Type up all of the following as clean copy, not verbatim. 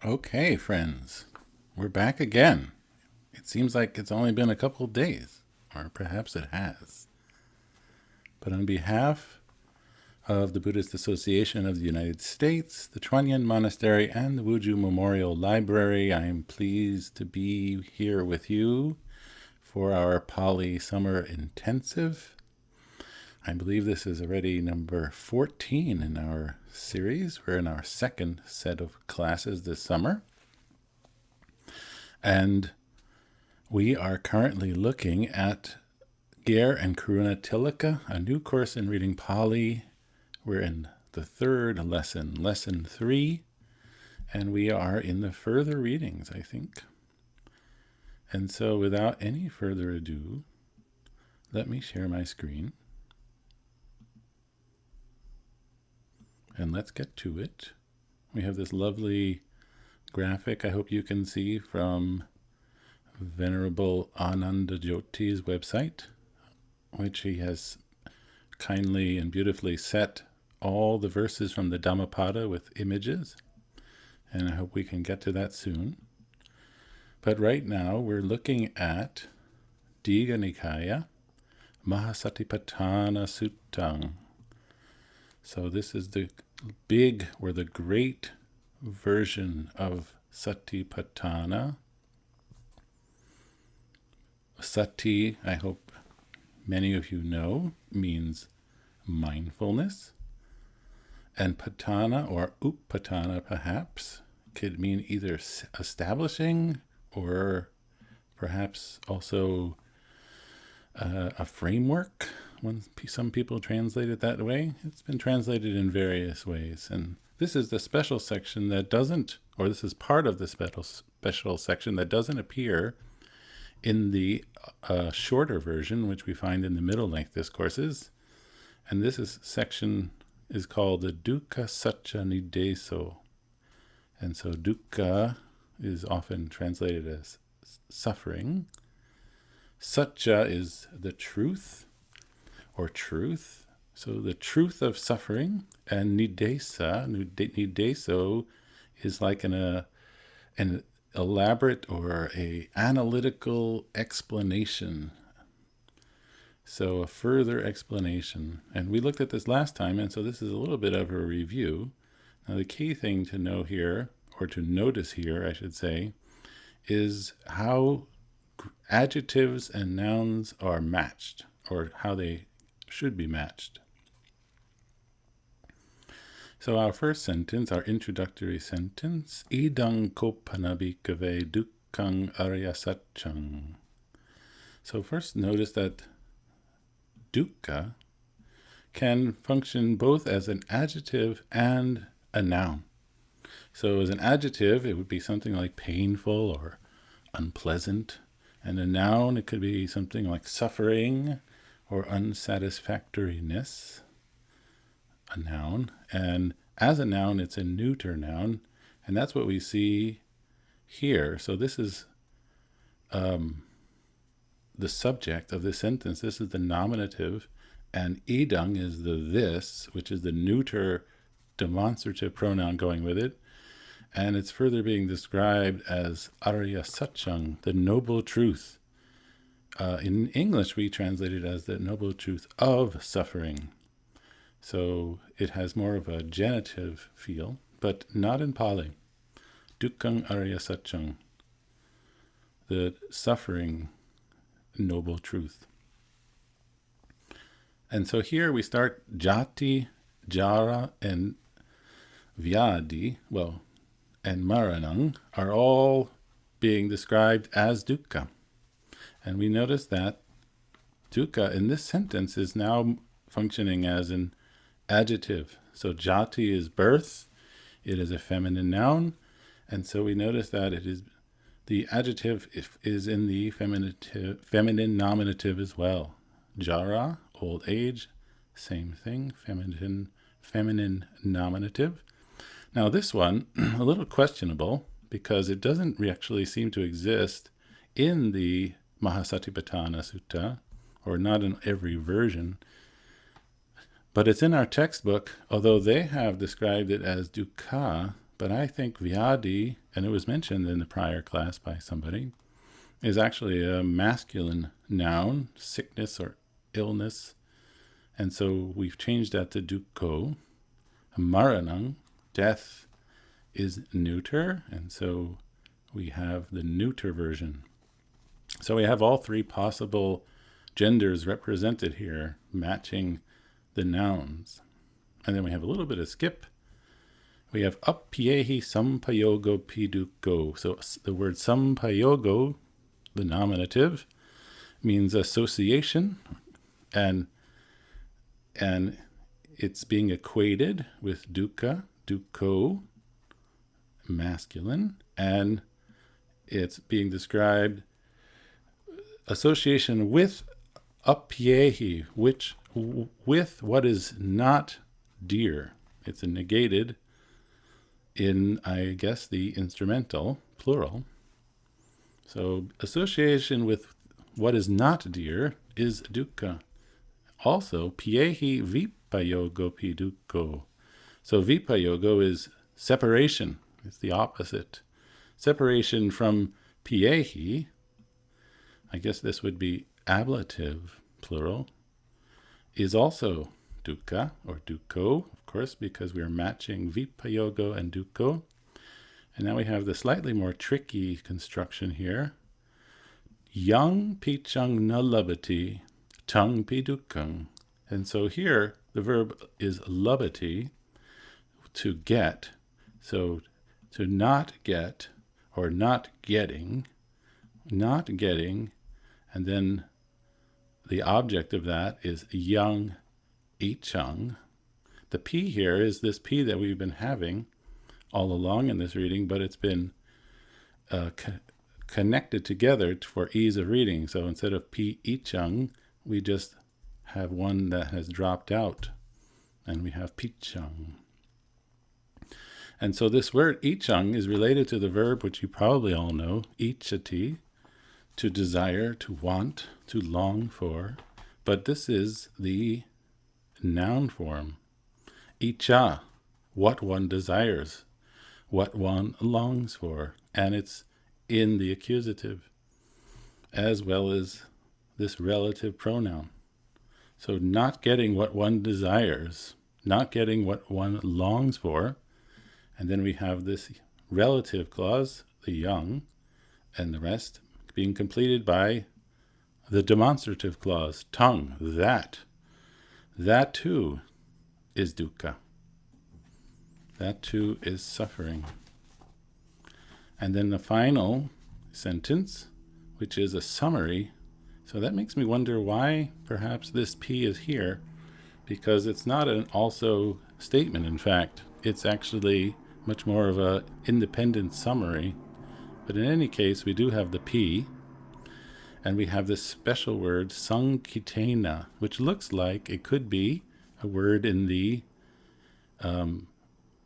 Okay, friends, we're back again. It seems like it's only been a couple of days, or perhaps it has. But on behalf of the Buddhist Association of the United States, the Chuanyan Monastery, and the Wuju Memorial Library, I am pleased to be here with you for our Pali Summer Intensive. I believe this is already number 14 in our series. We're in our second set of classes this summer. And we are currently looking at Ger and Karuna Tilaka, a new course in reading Pali. We're in the third lesson, lesson 3, and we are in the further readings, I think. And so without any further ado, let me share my screen. And let's get to it. We have this lovely graphic I hope you can see from Venerable Ananda Jyoti's website, which he has kindly and beautifully set all the verses from the Dhammapada with images. And I hope we can get to that soon. But right now we're looking at Digha Nikaya Mahasatipatthana Suttam. So this is the big or the great version of Satipatthana. Sati, I hope many of you know, means mindfulness. And patthana or uppatthana perhaps could mean either establishing or perhaps also a framework. When some people translate it that way, it's been translated in various ways. And this is the special section that doesn't, or this is part of the special section that doesn't appear in the shorter version, which we find in the middle length discourses. And this section is called the Dukkha Satcha Nideso. And so dukkha is often translated as suffering. Satcha is the truth or truth. So the truth of suffering, and nideso is like an elaborate or a analytical explanation. So a further explanation. And we looked at this last time, and so this is a little bit of a review. Now the key thing to know here, or to notice here, I should say, is how adjectives and nouns are matched, or how they should be matched. So our first sentence, our introductory sentence, idang kopanabhikave dukkhaṃ arya-satchaṃ. So first notice that dukkha can function both as an adjective and a noun. So as an adjective, it would be something like painful or unpleasant. And a noun, it could be something like suffering or unsatisfactoriness. A noun. And as a noun, it's a neuter noun. And that's what we see here. So this is the subject of this sentence. This is the nominative. And idang is the this, which is the neuter demonstrative pronoun going with it. And it's further being described as arya-satchaṃ, the noble truth. In English, we translate it as the noble truth of suffering. So it has more of a genitive feel, but not in Pali. Dukkhaṃ arya-satchaṃ, the suffering noble truth. And so here we start jati, jara, and vyadi, and maranam are all being described as dukkha. And we notice that dukkha in this sentence is now functioning as an adjective. So jati is birth, it is a feminine noun, and so we notice that it is the adjective is in the feminine nominative as well. Jara, old age, same thing, feminine nominative. Now this one, a little questionable, because it doesn't actually seem to exist in the Mahasatipatthana Sutta, or not in every version. But it's in our textbook, although they have described it as dukkha, but I think vyadi, and it was mentioned in the prior class by somebody, is actually a masculine noun, sickness or illness. And so we've changed that to dukkho. Maranang, death, is neuter, and so we have the neuter version. So we have all three possible genders represented here, matching the nouns. And then we have a little bit of skip. We have appyehi sampayogo piduko. So the word sampayogo, the nominative, means association, and it's being equated with dukkha, dukkho, masculine, and it's being described association with appyehi, which with what is not dear. It's a negated in, I guess, the instrumental, plural. So association with what is not dear is dukkha. Also, pyehi vipayogo pidukkho. So vipayogo is separation. It's the opposite. Separation from pyehi, I guess this would be ablative, plural, is also dukkha, or dukkho, of course, because we are matching vipayogo and dukkho. And now we have the slightly more tricky construction here. Yang pichang na labati, tang pi dukkhang. And so here, the verb is labati, to get. So to not get, or not getting, and then the object of that is yang ichang. The P here is this P that we've been having all along in this reading, but it's been connected together for ease of reading. So instead of P ichang, we just have one that has dropped out, and we have pichang. And so this word ichang is related to the verb, which you probably all know, ichati, to desire, to want, to long for. But this is the noun form. Icha, what one desires, what one longs for. And it's in the accusative, as well as this relative pronoun. So not getting what one desires, not getting what one longs for. And then we have this relative clause, the yang, and the rest being completed by the demonstrative clause, tongue, that. That too is dukkha. That too is suffering. And then the final sentence, which is a summary. So that makes me wonder why perhaps this P is here, because it's not an also statement. In fact, it's actually much more of an independent summary. But in any case, we do have the P, and we have this special word, sankitena, which looks like it could be a word in the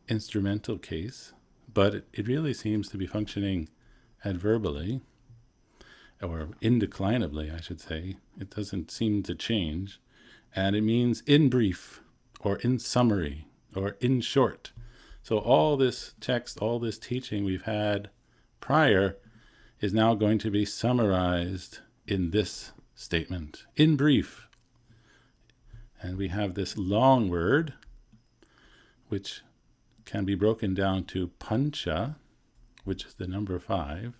instrumental case, but it really seems to be functioning adverbally, or indeclinably, I should say. It doesn't seem to change, and it means in brief, or in summary, or in short. So all this text, all this teaching we've had prior is now going to be summarized in this statement, in brief. And we have this long word, which can be broken down to pancha, which is the number 5,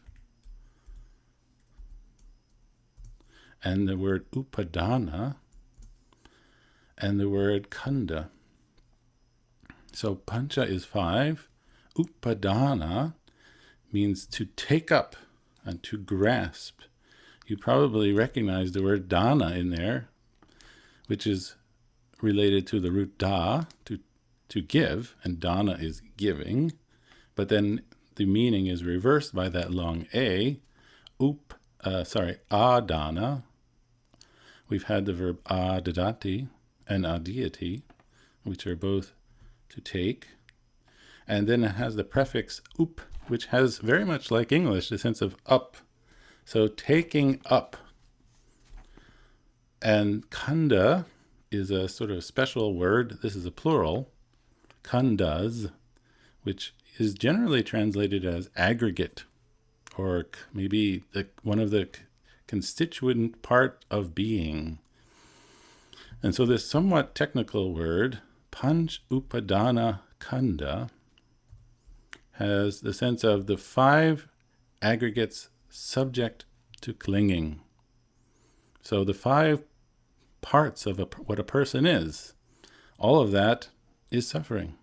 and the word upadana, and the word khanda. So pancha is 5, upadana means to take up and to grasp. You probably recognize the word dana in there, which is related to the root da, to give, and dana is giving. But then the meaning is reversed by that long a, adana. We've had the verb adadati and adiyati, which are both to take. And then it has the prefix up, which has very much like English, the sense of up. So taking up. And khanda is a sort of special word. This is a plural, khandas, which is generally translated as aggregate, or maybe one of the constituent part of being. And so this somewhat technical word, panch upadana kanda, has the sense of the 5 aggregates subject to clinging. So the 5 parts of what a person is, all of that is suffering.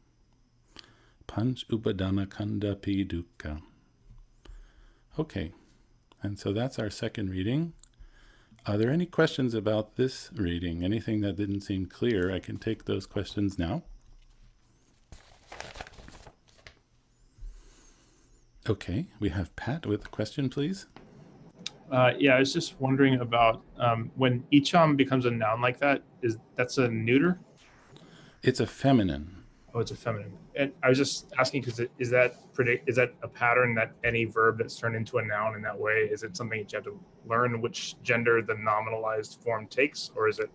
Panch upadana kanda pi dukkha. Okay, and so that's our second reading. Are there any questions about this reading? Anything that didn't seem clear? I can take those questions now. Okay, we have Pat with a question, please. Yeah, I was just wondering about when icham becomes a noun like that, that's a neuter? It's a feminine. Oh, it's a feminine. And I was just asking because is that a pattern that any verb that's turned into a noun in that way, is it something that you have to learn which gender the nominalized form takes, or is it?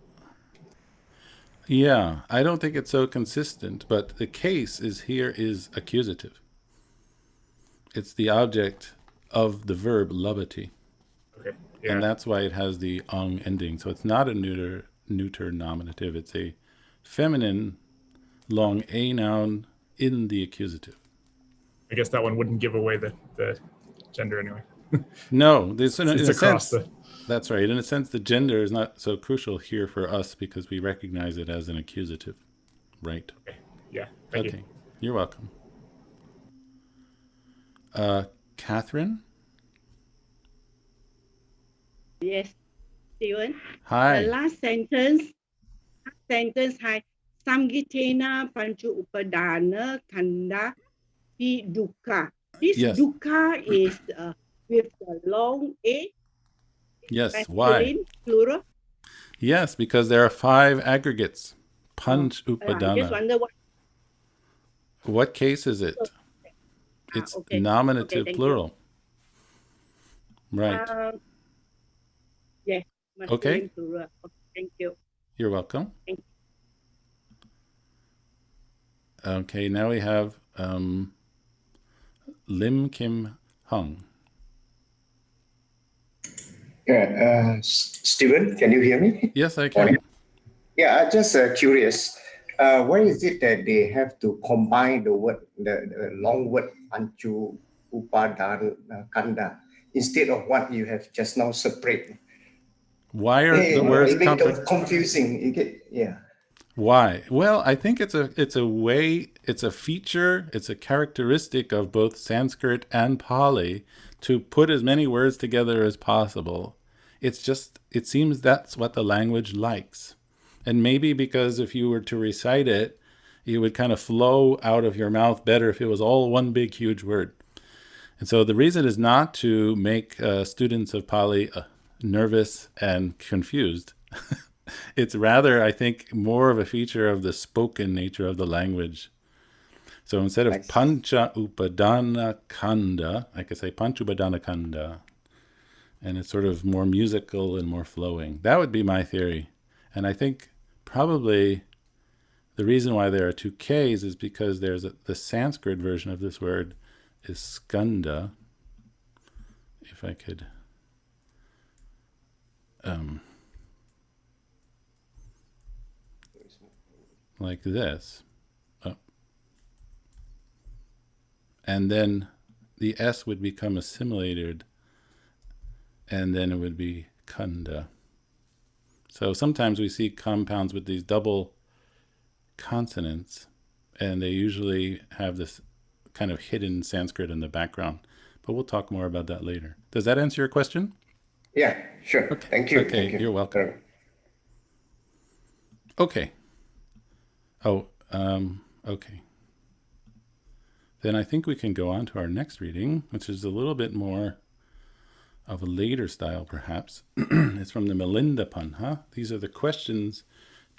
Yeah, I don't think it's so consistent, but the case is accusative. It's the object of the verb labati. Okay. Yeah. And that's why it has the ong ending. So it's not a neuter nominative. It's a feminine long a noun in the accusative. I guess that one wouldn't give away the gender anyway. No, in a sense, that's right. In a sense, the gender is not so crucial here for us because we recognize it as an accusative, right? Okay. Yeah. Thank you. You're welcome. Catherine? Yes, Stephen. Hi. The last sentence has Samgitena Panchu Upadana Kanda Pi Dukkha. This Yes. Dukkha is with the long A. Yes, why? Plural. Yes, because there are 5 aggregates. Panch upadana. I just wonder what case is it? It's okay. nominative plural. You. Right. Yes. Okay. Plural. Thank you. You're welcome. Thank you. Okay, now we have Lim Kim Hung. Yeah, Stephen, can you hear me? Yes, I can. Yeah, I'm just curious. Why is it that they have to combine the word, the long word Panchu Upadana Kanda, instead of what you have just now separate? Why are the words a bit confusing? You get, yeah. Why? Well, I think it's a way, it's a feature, it's a characteristic of both Sanskrit and Pali to put as many words together as possible. It's just, it seems that's what the language likes. And maybe because if you were to recite it, it would kind of flow out of your mouth better if it was all one big, huge word. And so the reason is not to make students of Pali nervous and confused. It's rather, I think, more of a feature of the spoken nature of the language. So instead of pancha upadana kanda, I could say pancha upadana kanda. And it's sort of more musical and more flowing. That would be my theory. And I think probably the reason why there are 2 Ks is because there's the Sanskrit version of this word is skanda. If I could... like this. Oh. And then the S would become assimilated, and then it would be kanda. So sometimes we see compounds with these double consonants, and they usually have this kind of hidden Sanskrit in the background. But we'll talk more about that later. Does that answer your question? Yeah, sure. Okay. Thank you. Okay, Thank you. You're welcome. Okay. Oh, okay. Then I think we can go on to our next reading, which is a little bit more of a later style, perhaps. It's from the Milinda Panha. These are the questions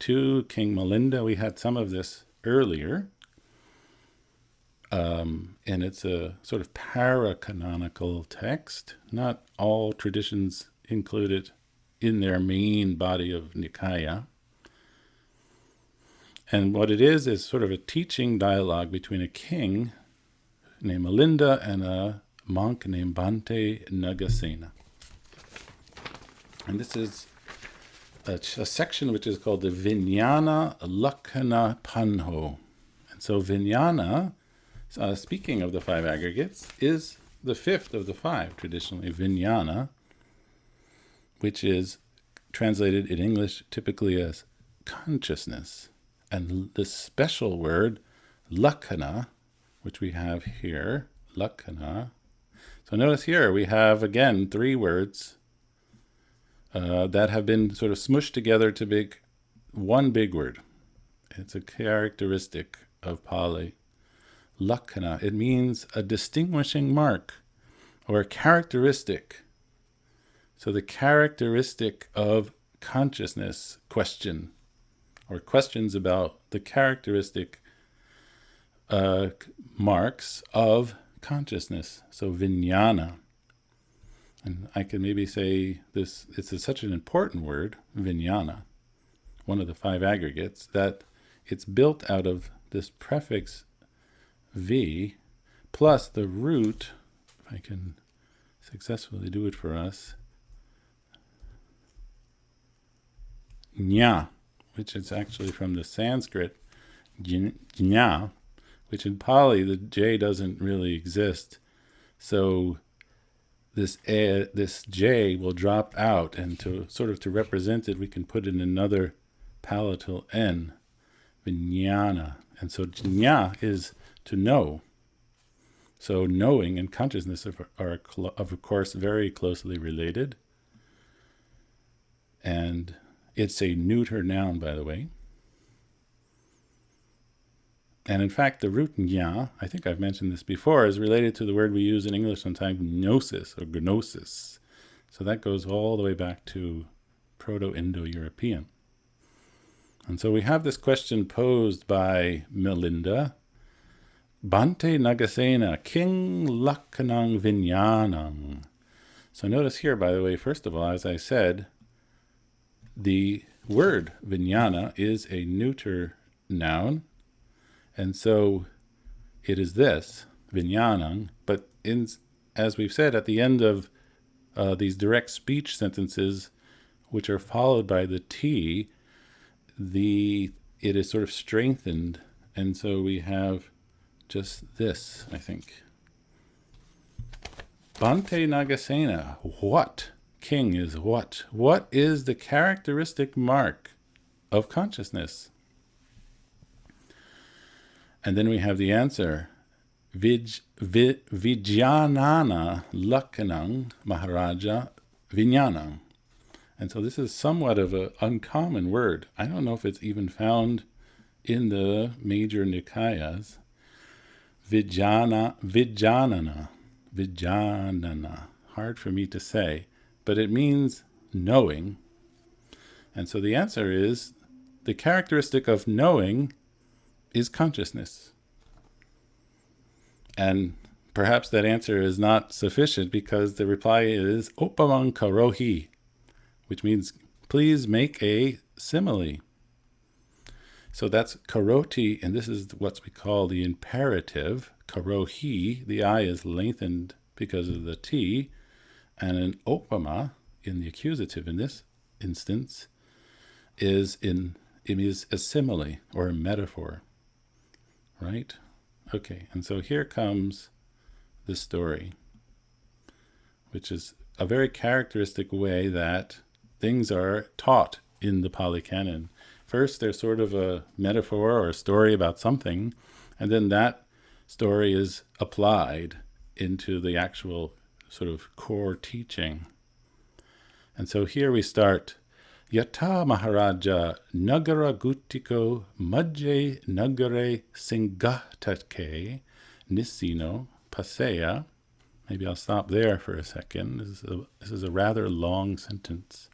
to King Milinda. We had some of this earlier. And it's a sort of para-canonical text. Not all traditions include it in their main body of Nikaya. And what it is sort of a teaching dialogue between a king named Melinda and a monk named Bhante Nagasena. And this is a section which is called the Vinyana Lakhana Panho. And so Vinyana, speaking of the five aggregates, is the fifth of the five, traditionally, Vinyana, which is translated in English typically as consciousness. And the special word, lakhana, which we have here, lakhana. So notice here we have, again, three words that have been sort of smushed together to make one big word. It's a characteristic of Pali. Lakhana, it means a distinguishing mark or a characteristic. So the characteristic of consciousness question, or questions about the characteristic marks of consciousness. So Vinyana. And I can maybe say this, it's such an important word, Vinyana, one of the five aggregates, that it's built out of this prefix V plus the root, if I can successfully do it for us, Nya, which is actually from the Sanskrit, Jna, which in Pali, the J doesn't really exist. So this J will drop out, and to represent it, we can put in another palatal N, Vinyana. And so Jna is to know. So knowing and consciousness are of course very closely related. And it's a neuter noun, by the way. And in fact, the root nya, I think I've mentioned this before, is related to the word we use in English sometimes, gnosis or gnosis. So that goes all the way back to Proto-Indo-European. And so we have this question posed by Melinda. Bhante Nagasena, King Lakhanang Vinyanang. So notice here, by the way, first of all, as I said, the word Vinyana is a neuter noun. And so it is this, Vinyanang, but as we've said, at the end of these direct speech sentences, which are followed by the T, it is sort of strengthened. And so we have just this, I think. Bhante Nagasena, what? King is what? What is the characteristic mark of consciousness? And then we have the answer, Vijnana Lakhanang Maharaja Vinyanang. And so this is somewhat of an uncommon word. I don't know if it's even found in the major Nikayas. Vijnana, hard for me to say, but it means knowing. And so the answer is, the characteristic of knowing is consciousness. And perhaps that answer is not sufficient because the reply is Opamang karohi, which means please make a simile. So that's karoti, and this is what we call the imperative. Karohi, the I is lengthened because of the T, and an opama in the accusative in this instance is a simile or a metaphor. Right? Okay, and so here comes the story, which is a very characteristic way that things are taught in the Pali Canon. First, there's sort of a metaphor or a story about something, and then that story is applied into the actual sort of core teaching. And so here we start. Yata Maharaja Nagara Gutiko Madje Nagare Singatatke Nisino Paseya. Maybe I'll stop there for a second. This is a rather long sentence.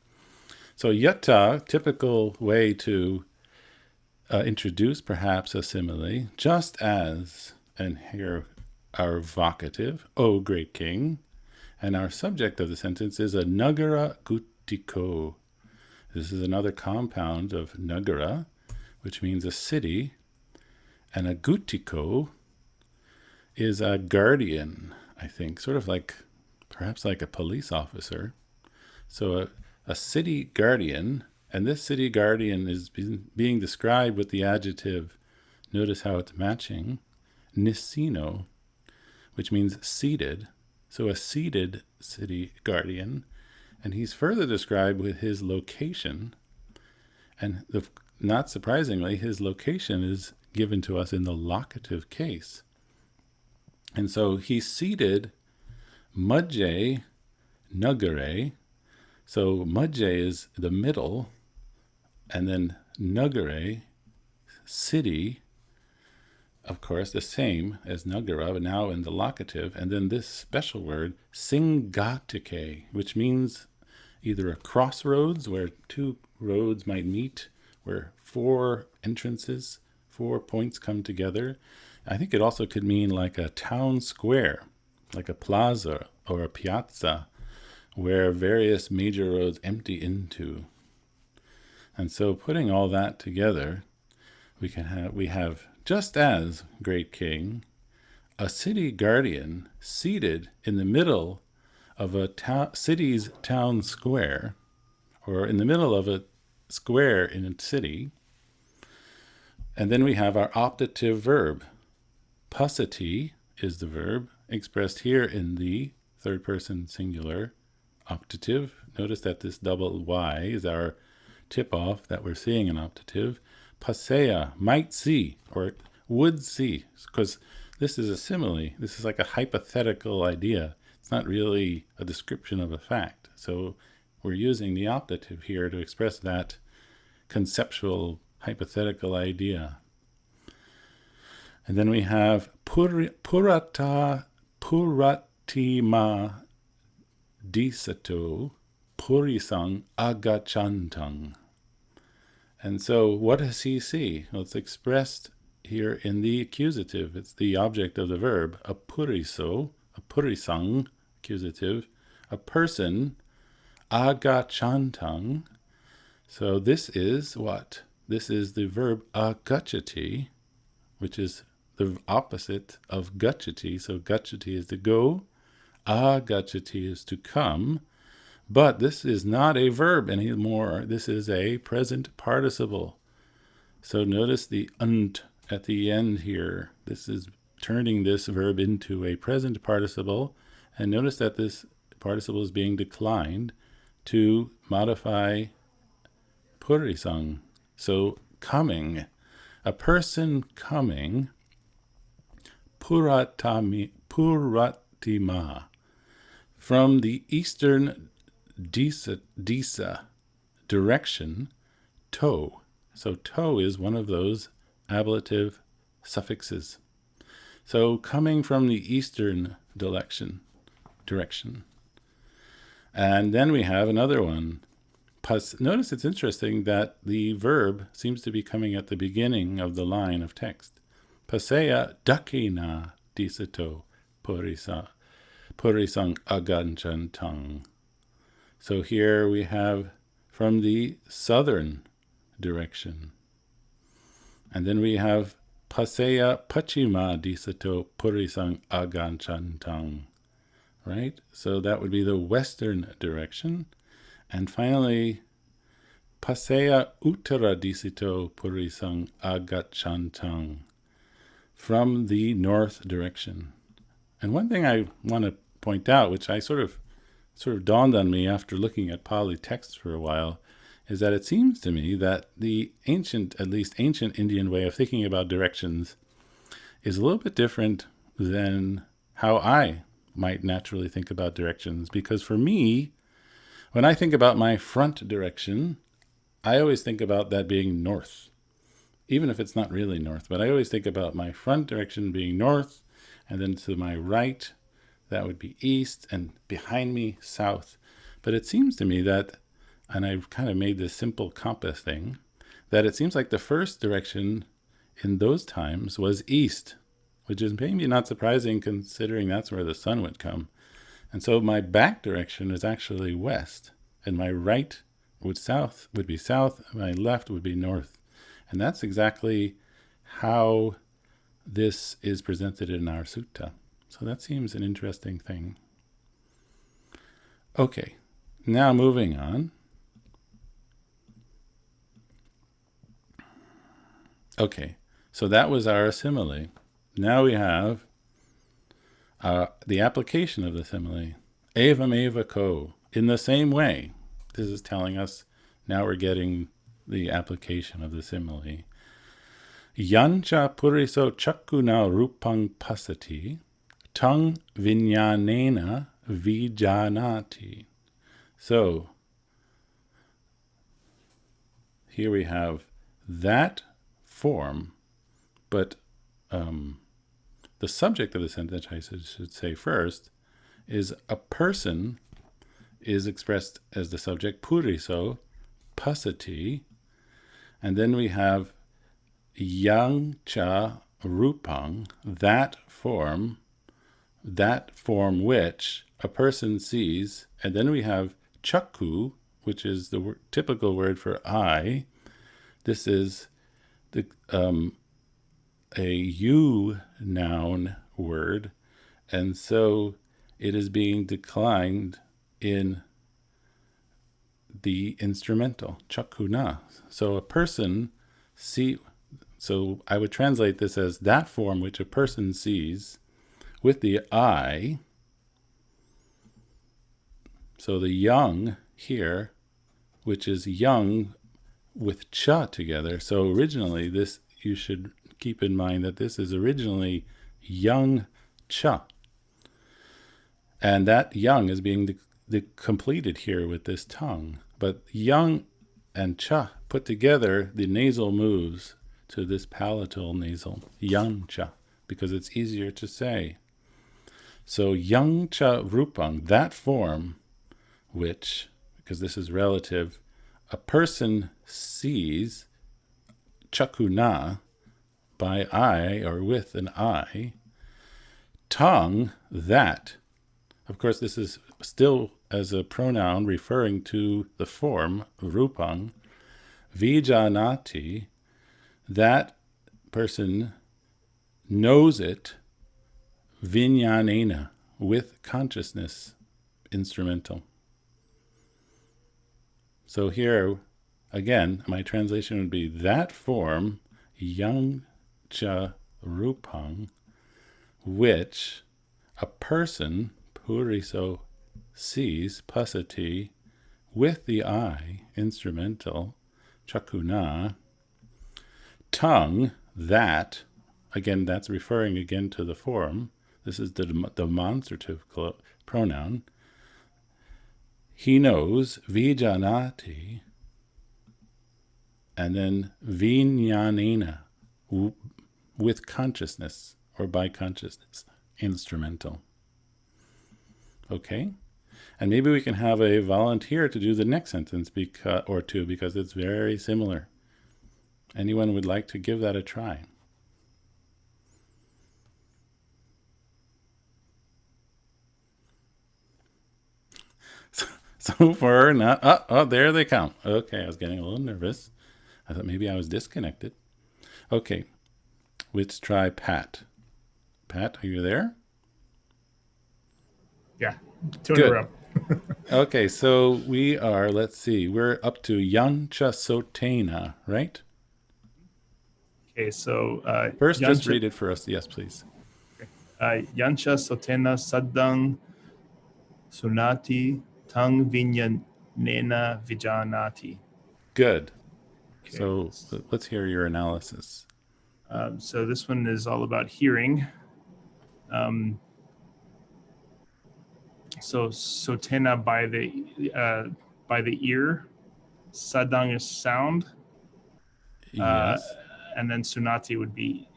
So yata, typical way to introduce perhaps a simile, just as, and here our vocative, O great king, and our subject of the sentence is a Nagara Gutiko. This is another compound of Nagara, which means a city, and a Gutiko is a guardian, I think, sort of like, perhaps like a police officer. So a city guardian, and this city guardian is being described with the adjective, notice how it's matching, nisino, which means seated. So a seated city guardian, and he's further described with his location, and not surprisingly, his location is given to us in the locative case. And so he's seated Madje Nagare. So Madje is the middle, and then Nagare, city, of course, the same as Nagara, but now in the locative. And then this special word, Singatike, which means either a crossroads where two roads might meet, where four entrances, 4 points come together. I think it also could mean like a town square, like a plaza or a piazza, where various major roads empty into. And so putting all that together, we have, just as, great king, a city guardian seated in the middle of a city's town square, or in the middle of a square in a city. And then we have our optative verb. Pasati is the verb, expressed here in the third person singular optative. Notice that this double Y is our tip-off that we're seeing an optative. Pasea, might see, or would see, because this is a simile. This is like a hypothetical idea. It's not really a description of a fact. So we're using the optative here to express that conceptual, hypothetical idea. And then we have puratima disato purisang agachantang. And so what does he see? Well, it's expressed here in the accusative. It's the object of the verb, a puriso, a purisang, accusative, a person, agachantang. So this is what? This is the verb agachati, which is the opposite of gachati. So gachati is to go, agachati is to come, but this is not a verb anymore. This is a present participle. So notice the unt at the end here. This is turning this verb into a present participle, and notice that this participle is being declined to modify purisang. So coming, a person coming, puratima, from the eastern disa direction, to. So to is one of those ablative suffixes. So coming from the eastern direction. And then we have another one. Notice it's interesting that the verb seems to be coming at the beginning of the line of text. Pasea dakina disato purisang aganchantang. So here we have from the southern direction. And then we have pasea pachima disato purisang aganchantang. Right? So that would be the western direction. And finally, pasea uttara disito purisang agachantang, from the north direction. And one thing I want to point out, which I sort of dawned on me after looking at Pali texts for a while, is that it seems to me that the ancient Indian way of thinking about directions is a little bit different than how I might naturally think about directions. Because for me, when I think about my front direction, I always think about that being north, even if it's not really north. But I always think about my front direction being north, and then to my right, that would be east, and behind me, south. But it seems to me that, and I've kind of made this simple compass thing, that it seems like the first direction in those times was east, which is maybe not surprising considering that's where the sun would come. And so my back direction is actually west, and my right would be south, and my left would be north. And that's exactly how this is presented in our sutta. So that seems an interesting thing. Okay, now moving on. Okay, so that was our simile. Now we have the application of the simile. Evam eva ko. In the same way. This is telling us now we're getting the application of the simile. Yancha puriso chakuna rupang pasati, tang vinyanena vijanati. So, here we have that form, but the subject of the sentence, I should say first, is a person is expressed as the subject, puriso, pasati, and then we have yang cha rupang, that form which a person sees, and then we have chakku, which is the typical word for eye. This is the a you noun word, and so it is being declined in the instrumental, chakuna. So a person so I would translate this as that form which a person sees with the eye. So the young here, which is young with cha together. So originally this, you should keep in mind that this is originally young cha. And that young is being completed here with this tongue. But young and cha put together, the nasal moves to this palatal nasal, yang cha, because it's easier to say. So yang cha rupang, that form which, because this is relative, a person sees, chakuna, by eye or with an eye, tongue, that. Of course, this is still as a pronoun referring to the form, rupang, vijanati, that person knows it, vinyanena, with consciousness, instrumental. So here, again, my translation would be that form, yang cha rupang, which a person, puriso, sees, pasati, with the eye, instrumental, chakuna, tongue, that, again, that's referring again to the form. This is the demonstrative pronoun. He knows, vijanati, and then vinyanena, with consciousness or by consciousness, instrumental. Okay? And maybe we can have a volunteer to do the next sentence or two, because it's very similar. Anyone would like to give that a try? So far, not. Oh, there they come. Okay, I was getting a little nervous. I thought maybe I was disconnected. Okay, let's try Pat. Pat, are you there? Yeah, two in a row. Okay, so we are, let's see, we're up to Yancha Sotena, right? Okay, so first, just read it for us. Yes, please. Yancha Sotena Saddang Sunati Tang Vinyanena Vijanati. Good. Okay. So let's hear your analysis. So this one is all about hearing. So Sotena by the ear, Sadang is sound. Yes. And then Sunati would be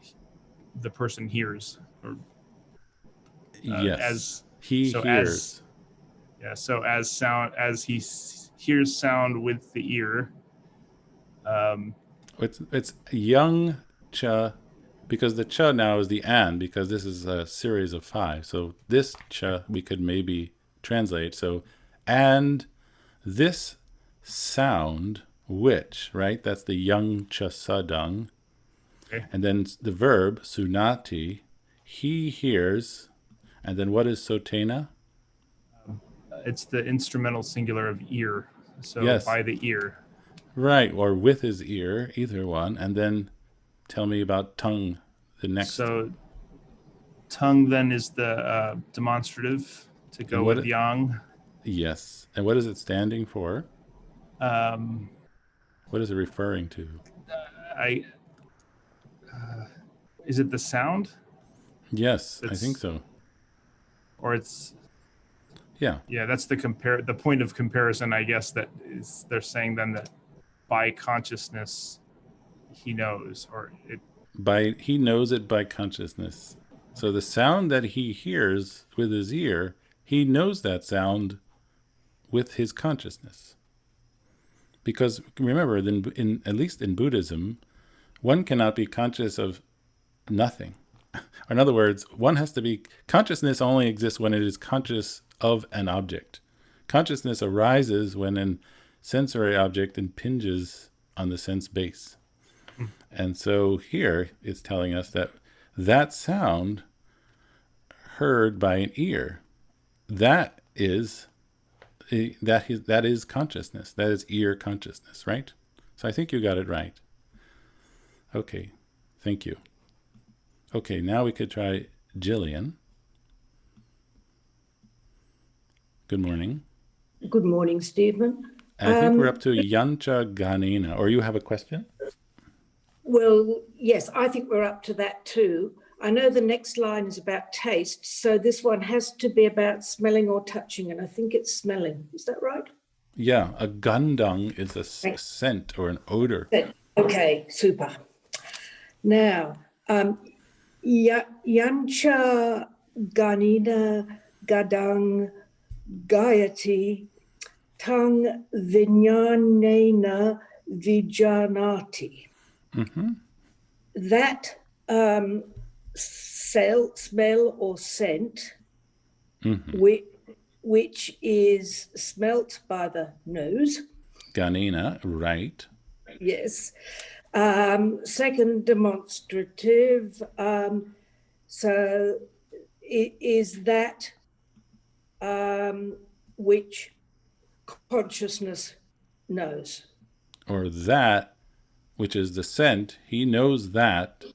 the person hears. Or, yes. He hears. So as sound, as he hears sound with the ear. It's young cha, because the cha now is the and, because this is a series of 5. So this cha we could maybe translate. So, and this sound which, right? That's the young cha sadang. Okay. And then the verb, sunati, he hears. And then what is sotena? It's the instrumental singular of ear. So Yes. by the ear. Right, or with his ear, either one. And then tell me about tongue, the next. So tongue then is the demonstrative to go what with yang. Yes. And what is it standing for? Um, What is it referring to? Is it the sound? Yes, I think so. Or it's Yeah. that's the point of comparison, I guess, that is they're saying then that by consciousness he knows, or it He knows it by consciousness. So the sound that he hears with his ear, he knows that sound with his consciousness. Because remember, at least in Buddhism, one cannot be conscious of nothing. In other words, one has to be, consciousness only exists when it is conscious of an object. Consciousness arises when a sensory object impinges on the sense base. And so here it's telling us that sound heard by an ear, that is consciousness. That is ear consciousness, right? So I think you got it right. Okay, thank you. Okay, now we could try Jillian. Good morning. Good morning, Stephen. I think we're up to Yancha Ganina. Or you have a question? Well, yes, I think we're up to that too. I know the next line is about taste, so this one has to be about smelling or touching, and I think it's smelling. Is that right? Yeah, a gandang is a scent or an odor. Okay, super. Now, Yancha Ganina Gadang Gayati Tang Vinyanena Vijanati. Mm-hmm. That smell or scent, Mm-hmm. which is smelt by the nose. Ganina, right. Yes. Second demonstrative. So it is that which consciousness knows. Or that, which is the scent, he knows that.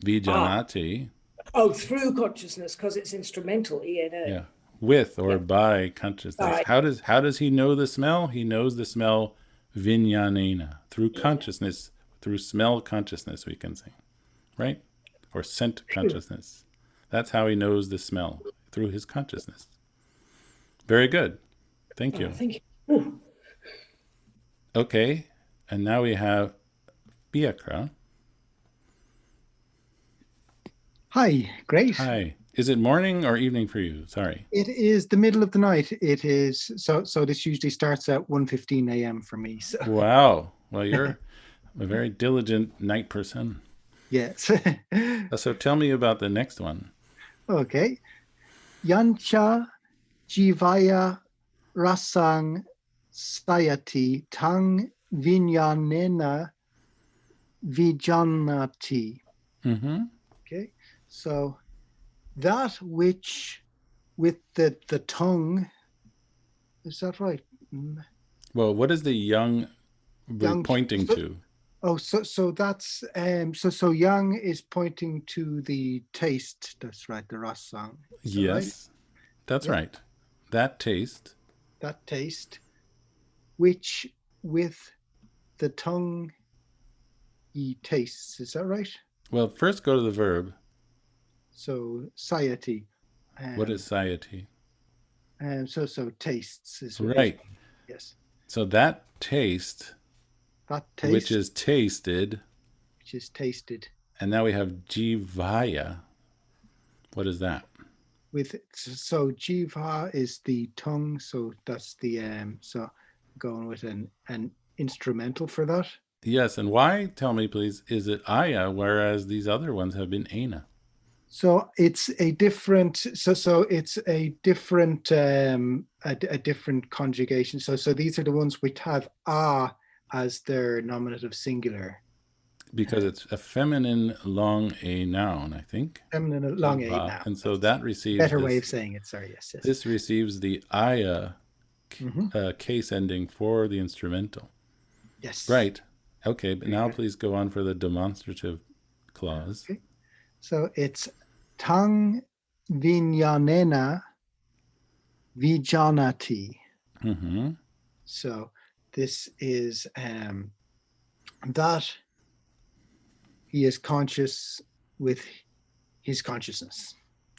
Vijanati. Oh, through consciousness, because it's instrumental. Yeah. With or by consciousness. How does he know the smell? He knows the smell vinyanena. Through consciousness, through smell consciousness, we can say. Right? Or scent consciousness. That's how he knows the smell, through his consciousness. Very good. Thank you. Thank you. Okay. And now we have Biakra. Hi, great. Hi. Is it morning or evening for you? Sorry. It is the middle of the night. It is, so this usually starts at 1:15 a.m. for me. So. Wow. Well, you're a very diligent night person. Yes. So tell me about the next one. Okay. Yancha Jivaya Rasang Sayati Tang Vinyanena Vijanati. Mm-hmm. Okay. So that which with the tongue, is that right? Well, what is the young pointing to? Oh, so that's so yang is pointing to the taste. That's right, the rasang. Yes, right? That's right. That taste. That taste, which with the tongue he tastes. Is that right? Well, first go to the verb. So sayati. What is sayati? So tastes is right. Yes. So that taste. That taste. Which is tasted. Which is tasted. And now we have jivaya. What is that? So jiva is the tongue. So that's the so going with an instrumental for that. Yes, and why? Tell me, please. Is it aya, whereas these other ones have been ana? So it's a different. So it's a different a different conjugation. So these are the ones which have a as their nominative singular. Because it's a feminine long A noun, I think. Feminine long A Taba. now. And so that receives Better way this, of saying it. Sorry. Yes. Yes. this receives the aya Mhm. case ending for the instrumental. Yes. Right. Okay, but now please go on for the demonstrative clause. Okay. So it's tang vinyanena vijanati. Mm-hmm. So this is that he is conscious with his consciousness.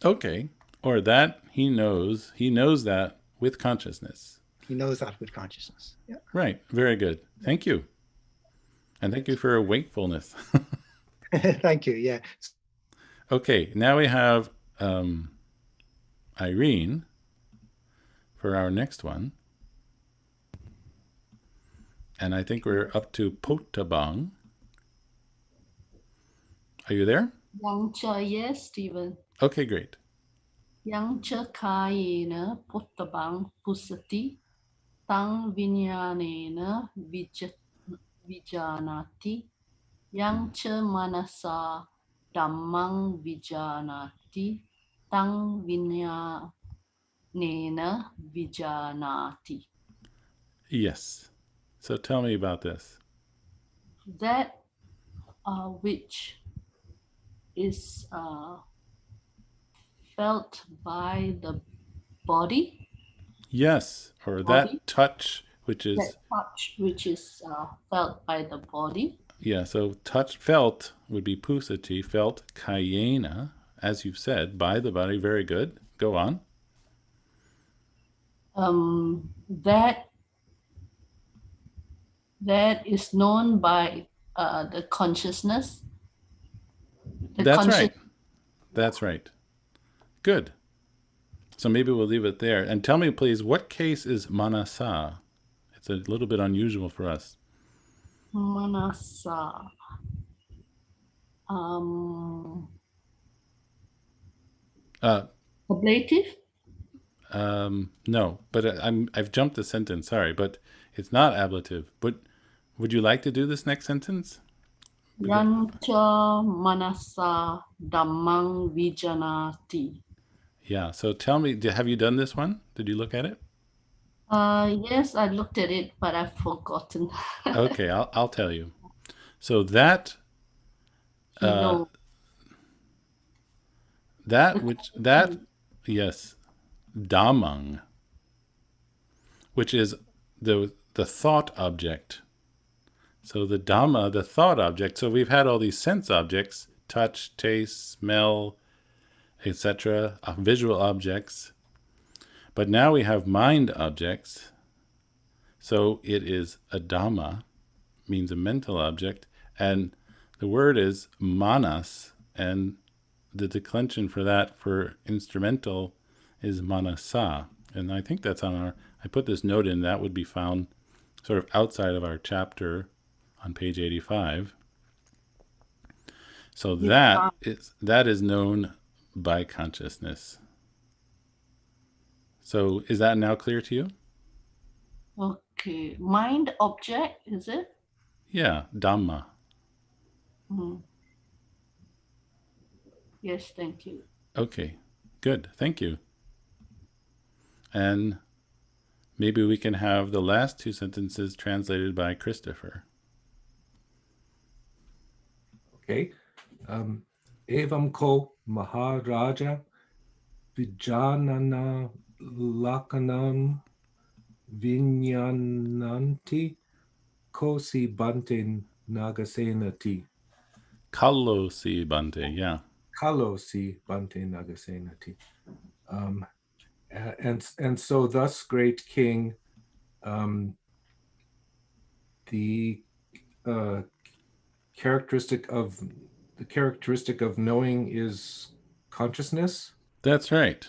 Okay. Or that he knows that with consciousness. He knows that with consciousness. Yeah. Right. Very good. Thank you. And thank you for your wakefulness. Thank you. Yeah. Okay, now we have Irene for our next one. And I think we're up to Potabang. Are you there? Yang cha, yes, Stephen. Okay, great. Yang cha kayena pottabang pusati, tang vinyanena vijanati, yang cha manasa dhammang vijanati, tang vinyanena vijanati. Yes. So tell me about this. That which is felt by the body. Yes, or Body. that touch, which is... That touch which is felt by the body. Yeah, so touch, felt would be pusati, felt kayena, as you've said, by the body. Very good. Go on. That is known by the consciousness. That's right. That's right. Good. So maybe we'll leave it there. And tell me, please, what case is manasa? It's a little bit unusual for us. Manasa. Ablative? No, but I've jumped the sentence. Sorry, but it's not ablative. But would you like to do this next sentence? Yancha manasa dhammang vijanati. Yeah. So tell me, have you done this one? Did you look at it? Yes, I looked at it, but I've forgotten. Okay, I'll tell you. So that yes, dhammang, which is the thought object. So the Dhamma, the thought object. So we've had all these sense objects, touch, taste, smell, etc., visual objects. But now we have mind objects. So it is a Dhamma, means a mental object. And the word is manas, and the declension for that for instrumental is manasa. And I think that's on our, I put this note in, that would be found sort of outside of our chapter on page 85. So that is known by consciousness. So is that now clear to you? Okay. Mind object, is it? Yeah, Dhamma. Yes, thank you. Okay, good. Thank you. And maybe we can have the last two sentences translated by Christopher. Okay. Evam ko Maharaja Vijanana Lakanam Vinyananti Kosi Bante Nagasenati. Kalosi Bante, yeah. Kalosi Bante Nagasenati. And so thus, great king, the characteristic of knowing is consciousness. That's right.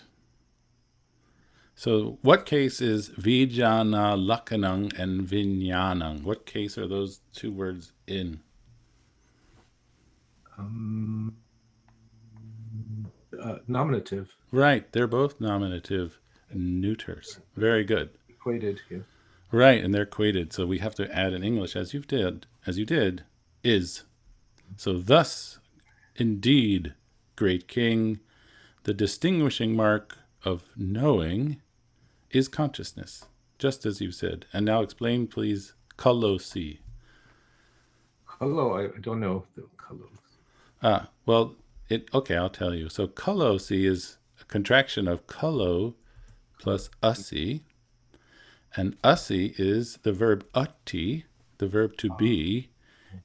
So what case is Vijana Lakanang and Vinyanang? What case are those two words in? Nominative. Right, they're both nominative neuters. Very good. Equated here. Right, and they're equated, so we have to add in English, as you did, is. So thus, indeed, great king, the distinguishing mark of knowing is consciousness, just as you said. And now explain, please, kalosi. Hello, I don't know the hello. Well, okay, I'll tell you. So kalosi is a contraction of kalo plus asi, and asi is the verb ati, the verb to be,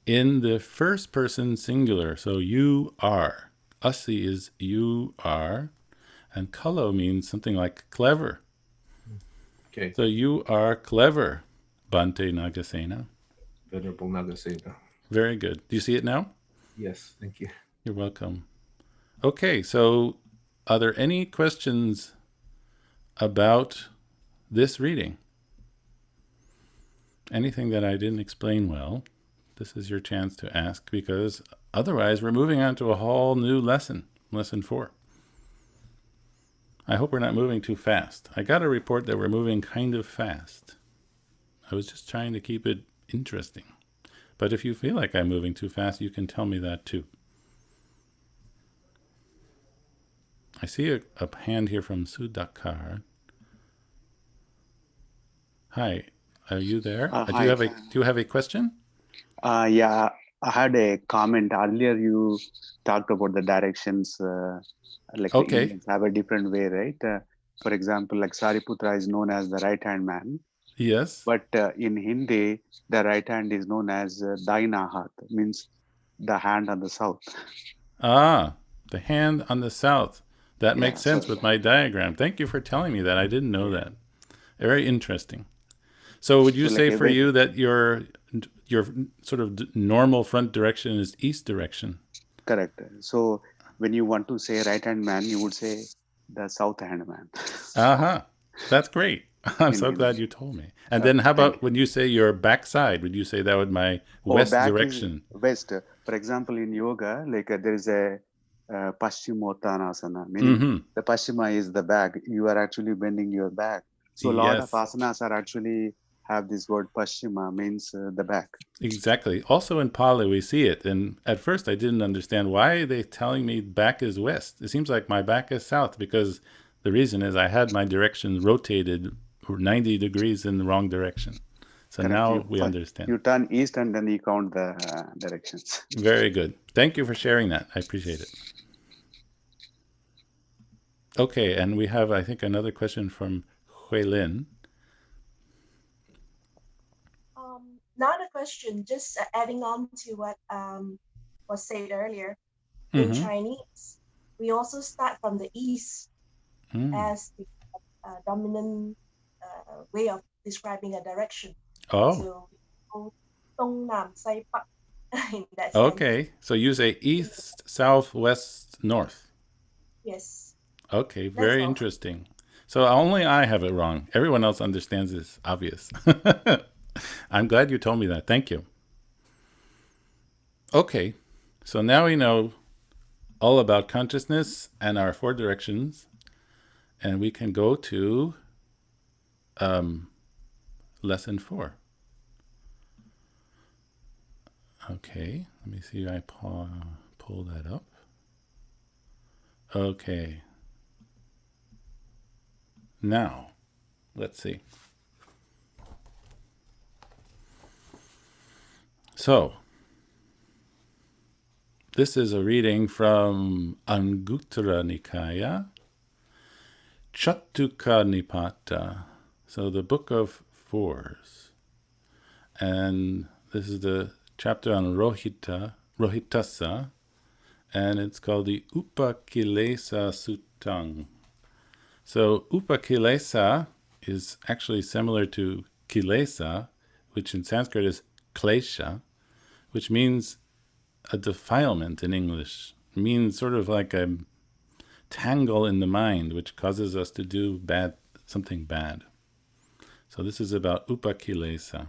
in the first person singular. So you are. Asi is you are, and kalo means something like clever. Okay, So you are clever, Bante Nagasena. Venerable Nagasena. Very good. Do you see it now? Yes, thank you. You're welcome. Okay, so are there any questions about this reading? Anything that I didn't explain well? This is your chance to ask, because otherwise we're moving on to a whole new lesson, lesson 4. I hope we're not moving too fast. I got a report that we're moving kind of fast. I was just trying to keep it interesting. But if you feel like I'm moving too fast, you can tell me that too. I see a hand here from Sudhakar. Hi, are you there? Do Hi. you have a question? Yeah, I had a comment earlier. You talked about the directions, like the Okay. Indians have a different way, right? For example, like Sariputra is known as the right-hand man, Yes. but in Hindi, the right hand is known as Daina Hath, means the hand on the south. Ah, the hand on the south. That Yeah, makes sense so- with my diagram. Thank you for telling me that. I didn't know that. Very interesting. So would you So say like for you that your sort of normal front direction is east direction? Correct. So when you want to say right-hand man, you would say the south-hand man. Aha, that's great. I'm so In- glad you told me. And then how about when you say your backside? Would you say that would my west back direction? is west. For example, in yoga, like there is a Paschimottanasana, meaning the Paschima is the back. You are actually bending your back. So a lot of Yes. asanas are actually have this word Paschima, means the back. Exactly. Also in Pali, we see it. And at first, I didn't understand why are they telling me back is west. It seems like my back is south, because the reason is I had my direction rotated 90 degrees in the wrong direction. So Correct. now we understand. You turn east and then you count the directions. Very good. Thank you for sharing that. I appreciate it. Okay, and we have, I think, another question from Huilin. Not a question, just adding on to what was said earlier. In Chinese, we also start from the east as the dominant way of describing a direction. Oh. So Dong Nam Sai Pak in that sense. Okay, so you say east, south, west, north. Yes. Okay, very interesting. So only I have it wrong. Everyone else understands this, obvious. I'm glad you told me that. Thank you. Okay, so now we know all about consciousness and our 4 directions, and we can go to lesson 4. Okay, let me see if I pull that up. Okay. Now, let's see. So, this is a reading from Anguttara Nikaya, Chattuka Nipata, so the Book of Fours. And this is the chapter on Rohitasa, and it's called the Upakilesa Suttang. So Upakilesa is actually similar to Kilesa, which in Sanskrit is klesha, which means a defilement in English. It means sort of like a tangle in the mind, which causes us to do something bad. So this is about upakilesa.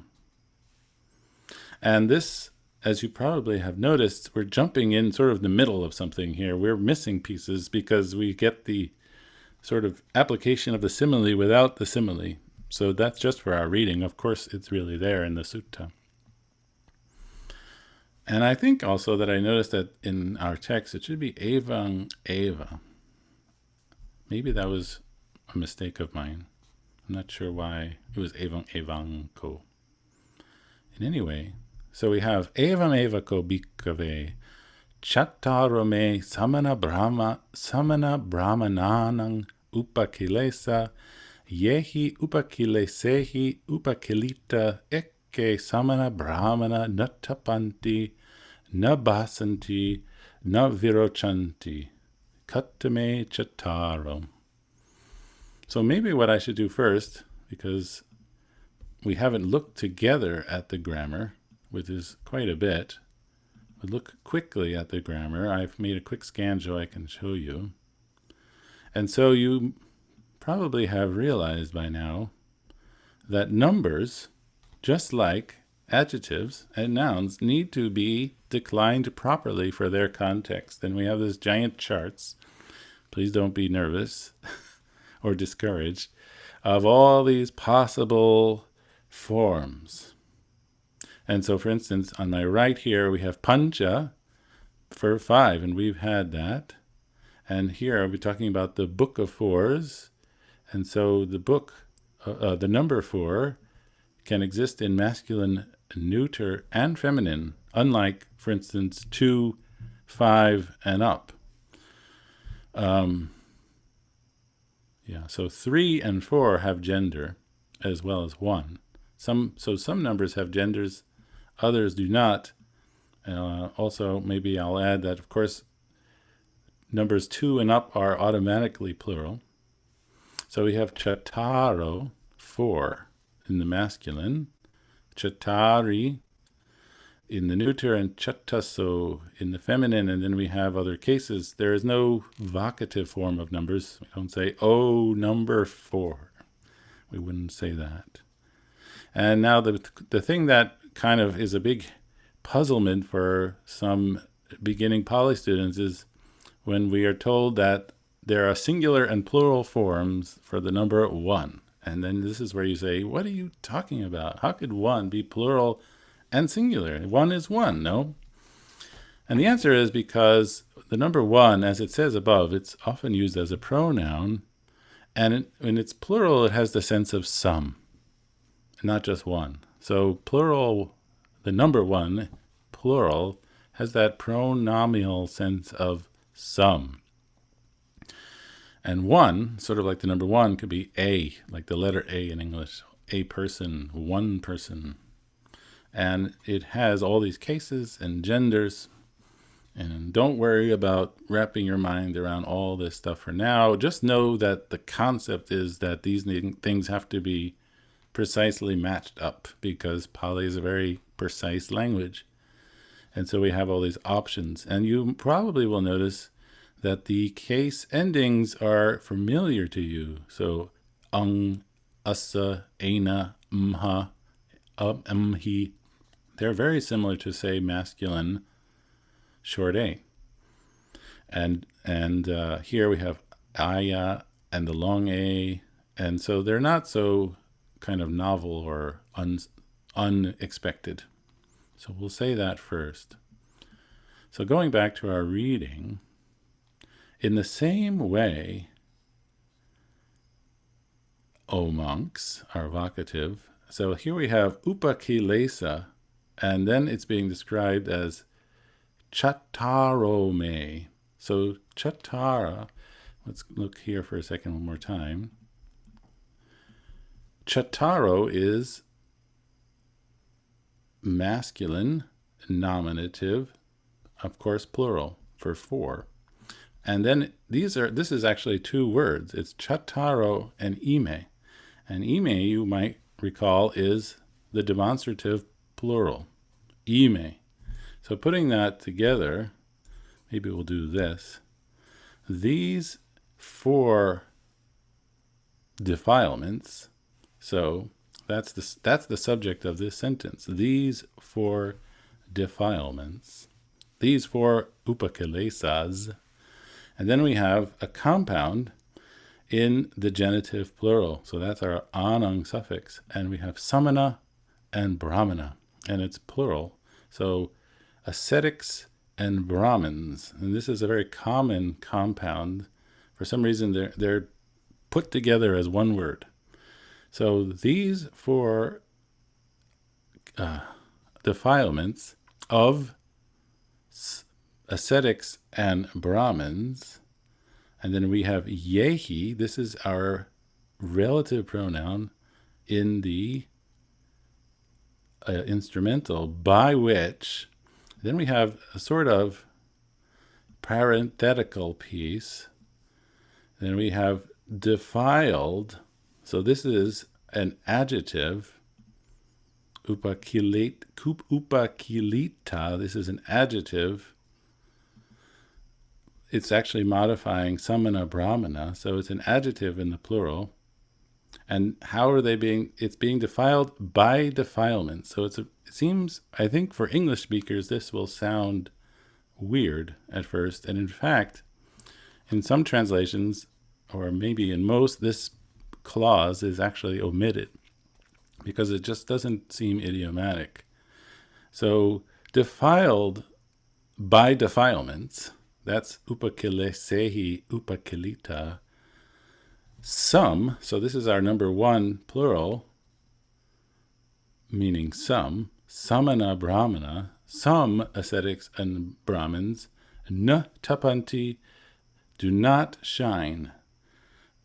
And this, as you probably have noticed, we're jumping in sort of the middle of something here. We're missing pieces because we get the sort of application of the simile without the simile. So that's just for our reading. Of course, it's really there in the sutta. And I think also that I noticed that in our text, it should be evang eva. Maybe that was a mistake of mine. I'm not sure why it was evang evanko. In any way, so we have evam evako bhikkhave chattarome samana brahmananang upakilesa yehi upakilesehi upakilita ekke samana brahmana natapanti na basanti na virochanti kattame chattaro. So maybe what I should do first, because we haven't looked together at the grammar, which is quite a bit. We'll look quickly at the grammar. I've made a quick scan so I can show you. And so you probably have realized by now that numbers, just like adjectives and nouns, need to be declined properly for their context. And we have these giant charts. Please don't be nervous or discouraged, of all these possible forms. And so, for instance, on my right here, we have pancha for 5, and we've had that. And here I'll be talking about the book of 4s. And so the book, the number 4, can exist in masculine, neuter, and feminine, unlike, for instance, 2, 5, and up. So 3 and 4 have gender, as well as 1. Some numbers have genders, others do not. Also, maybe I'll add that, of course, numbers 2 and up are automatically plural. So we have chattaro, 4, in the masculine, chattari in the neuter, and chattaso in the feminine. And then we have other cases. There is no vocative form of numbers. We don't say, oh, number 4. We wouldn't say that. And now the thing that kind of is a big puzzlement for some beginning Pali students is when we are told that there are singular and plural forms for the number 1. And then this is where you say, what are you talking about? How could 1 be plural and singular? 1 is 1, no? And the answer is because the number 1, as it says above, it's often used as a pronoun. And when it's plural, it has the sense of some, not just 1. So plural, the number 1, plural, has that pronominal sense of some. And 1, sort of like the number 1, could be a, like the letter A in English, a person, one person. And it has all these cases and genders. And don't worry about wrapping your mind around all this stuff for now. Just know that the concept is that these things have to be precisely matched up, because Pali is a very precise language. And so we have all these options. And you probably will notice that the case endings are familiar to you. So, ang, asa, ena, mha, mhi. They're very similar to, say, masculine short a. And here we have aya and the long a. And so they're not so kind of novel or unexpected. So we'll say that first. So going back to our reading, in the same way, O monks, our vocative. So here we have upakilesa, and then it's being described as chattarome. So chattara, let's look here for a second one more time. Chattaro is masculine, nominative, of course plural, for 4. And then this is actually 2 words. It's chattaro and ime. And ime, you might recall, is the demonstrative plural, ime. So putting that together, maybe we'll do this. These 4 defilements, so that's the subject of this sentence. These 4 defilements, these 4 upakilesas. And then we have a compound in the genitive plural. So that's our anang suffix. And we have samana and brahmana, and it's plural. So ascetics and Brahmins. And this is a very common compound. For some reason, they're put together as one word. So these four defilements of ascetics and Brahmins, and then we have yehi. This is our relative pronoun in the instrumental, by which, then we have a sort of parenthetical piece. Then we have defiled. So this is an adjective. Upakilita. This is an adjective. It's actually modifying samana brahmana. So it's an adjective in the plural. And how are they being, it's being defiled by defilement. So it seems, I think for English speakers, this will sound weird at first. And in fact, in some translations, or maybe in most, this clause is actually omitted because it just doesn't seem idiomatic. So defiled by defilements, that's upakilesehi upakilita. Some, so this is our number one plural, meaning some, samana brahmana, some ascetics and Brahmins, na tapanti, do not shine,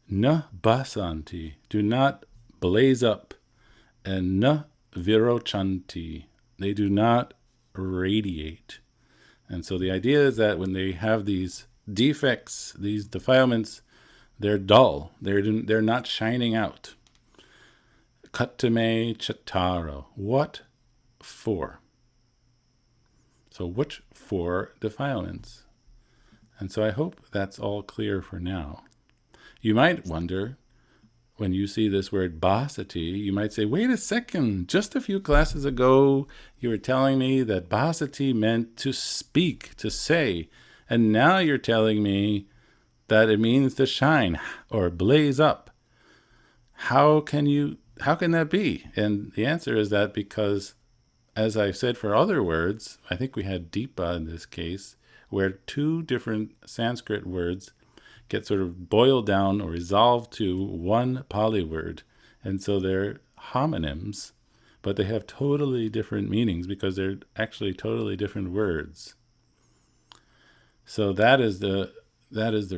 na basanti, do not blaze up, and na virochanti, they do not radiate. And so the idea is that when they have these defects, these defilements, they're dull. They're not shining out. Katame chataro. What for? So which four defilements? And so I hope that's all clear for now. You might wonder, when you see this word basati, you might say, wait a second, just a few classes ago, you were telling me that basati meant to speak, to say, and now you're telling me that it means to shine or blaze up. How can that be? And the answer is that because, as I've said for other words, I think we had deepa in this case, where two different Sanskrit words get sort of boiled down or resolved to one Pali word. And so they're homonyms, but they have totally different meanings because they're actually totally different words. So that is the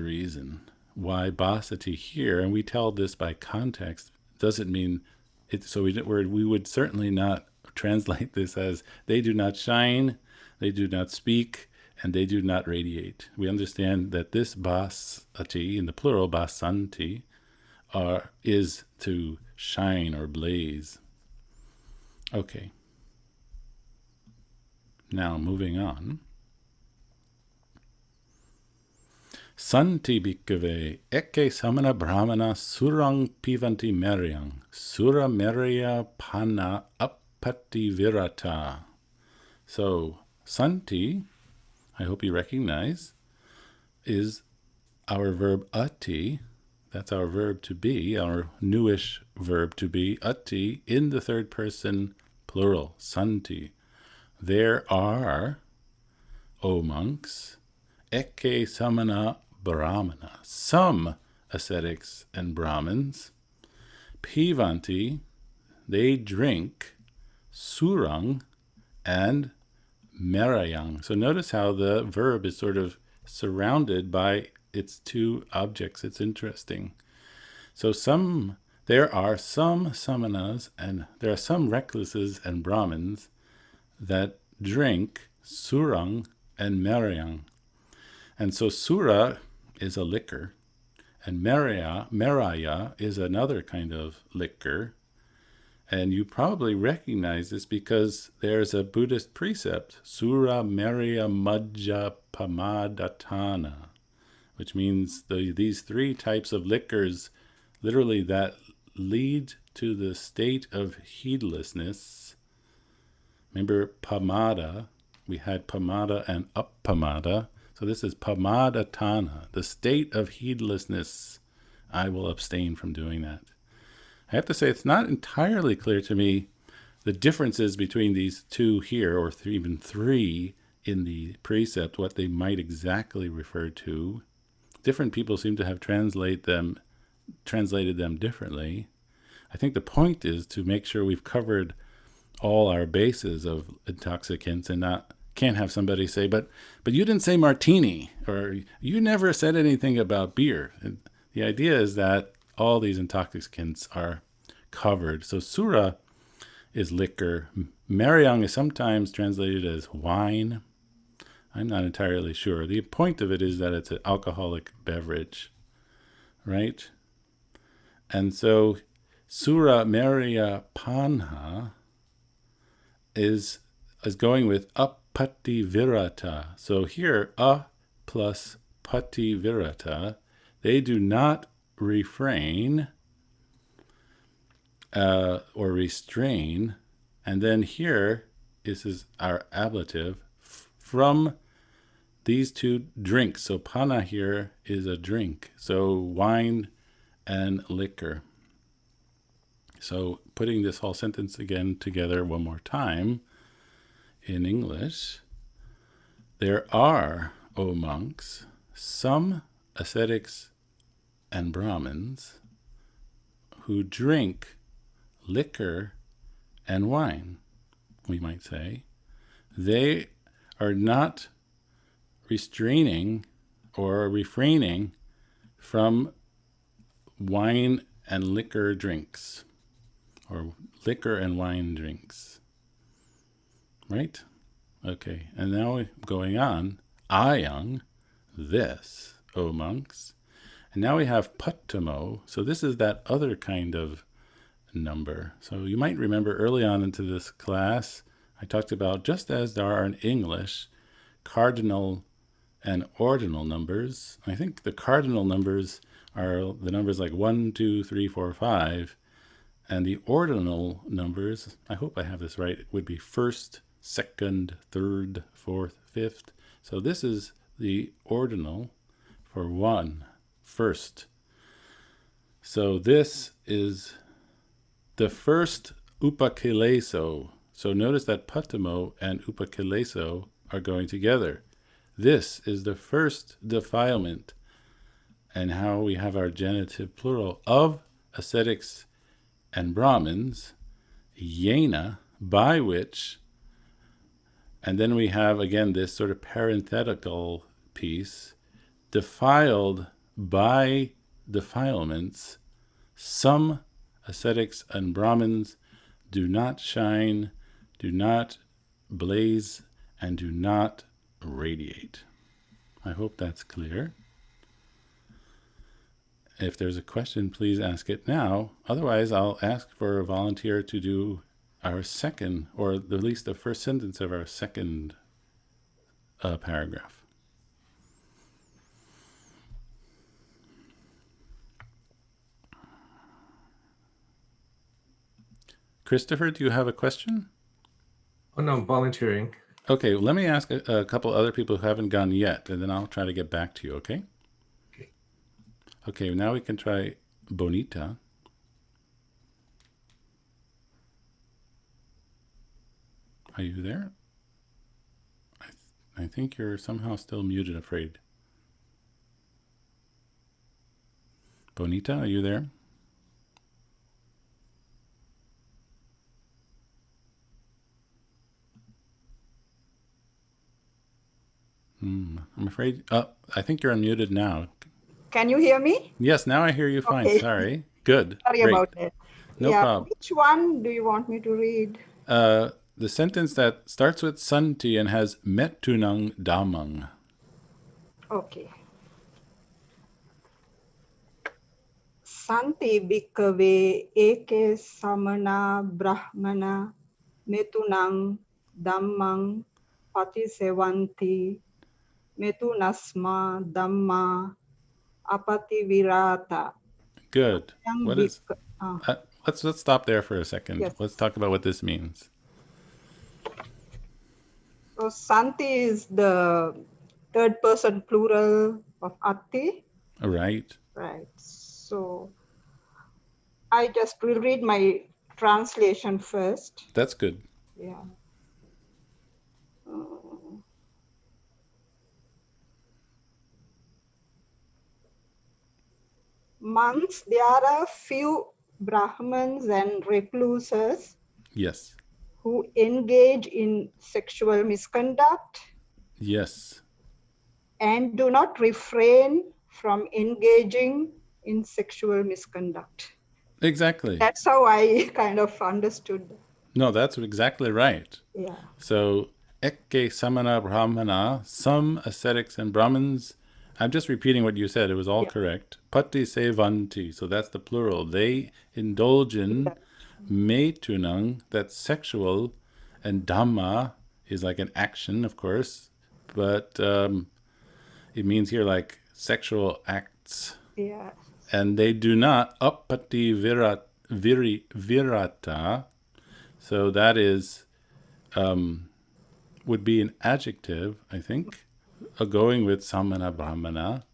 reason why basati here, and we tell this by context, doesn't mean it. So we would certainly not translate this as they do not shine, they do not speak, and they do not radiate. We understand that this basati, in the plural basanti, is to shine or blaze. Okay. Now moving on. Santi bhikkhave eke samana brahmana surang pivanti meryang sura merya pana appati virata. So santi, I hope you recognize, is our verb ati. That's our verb to be, our newish verb to be, ati, in the third person plural, santi. There are, O monks, eke samana brahmana, some ascetics and Brahmins, pivanti, they drink, surang, and merayang. So notice how the verb is sort of surrounded by its two objects. It's interesting. So there are some samanas and there are some recluses and Brahmins that drink surang and merayang. And so sura is a liquor, and meraya is another kind of liquor. And you probably recognize this because there's a Buddhist precept, sura meraya majja pamadatana, which means these three types of liquors, literally that lead to the state of heedlessness. Remember pamada, we had pamada and appamada. So this is pamadatana, the state of heedlessness. I will abstain from doing that. I have to say it's not entirely clear to me the differences between these two here, or even three in the precept what they might exactly refer to. Different people seem to have translated them differently. I think the point is to make sure we've covered all our bases of intoxicants and can't have somebody say, but you didn't say martini, or you never said anything about beer. And the idea is that all these intoxicants are covered. So sura is liquor. Meriang is sometimes translated as wine. I'm not entirely sure. The point of it is that it's an alcoholic beverage, right? And so Sura Merya Panha is going with apati virata. So here, a plus pati virata, they do not refrain or restrain. And then here, this is our ablative, from these two drinks. So pana here is a drink. So wine and liquor. So putting this whole sentence again together one more time in English. There are, O monks, some ascetics and Brahmins who drink liquor and wine, we might say. They are not restraining or refraining from wine and liquor drinks, or liquor and wine drinks, right? Okay, and now going on, ayang, this, O monks. And now we have pattamo, so this is that other kind of number. So you might remember early on into this class, I talked about, just as there are in English, cardinal and ordinal numbers. I think the cardinal numbers are the numbers like 1, 2, 3, 4, 5. And the ordinal numbers, I hope I have this right, it would be first, second, third, fourth, fifth. So this is the ordinal for 1, first. So this is the first upakeleso. So notice that patamo and upakeleso are going together. This is the first defilement, and how we have our genitive plural of ascetics and Brahmins, yena, by which, and then we have again this sort of parenthetical piece, defiled by defilements, some ascetics and Brahmins do not shine, do not blaze, and do not radiate. I hope that's clear. If there's a question, please ask it now. Otherwise, I'll ask for a volunteer to do our second, or at least the first sentence of our second paragraph. Christopher, do you have a question? Oh, no, I'm volunteering. Okay, let me ask a couple other people who haven't gone yet, and then I'll try to get back to you, okay? Okay, now we can try Bonita. Are you there? I think you're somehow still muted, afraid. Bonita, are you there? I'm afraid, I think you're unmuted now. Can you hear me? Yes, now I hear you fine. Okay. Sorry. Good. Sorry Great. About that. No problem. Which one do you want me to read? The sentence that starts with santi and has metunang damang. Okay. Santi bhikkhave eke samana brahmana metunang dhammang patisevanti metunasma dhamma apati virata. Good. What is? Let's stop there for a second. Yes. Let's talk about what this means. So santi is the third person plural of ati. Right. Right. So I just will read my translation first. That's good. Yeah. monks, there are few Brahmins and recluses Yes. who engage in sexual misconduct Yes. and do not refrain from engaging in sexual misconduct. Exactly. That's how I kind of understood. No, that's exactly right. Yeah. So, Ekke Samana Brahmana, some ascetics and Brahmins, I'm just repeating what you said, it was all correct. Patti sevanti, so that's the plural. They indulge in metunang, that's sexual, and dhamma is like an action, of course, but it means here like sexual acts. Yeah. And they do not appati virata, so that is would be an adjective, I think, going with samana brahmana,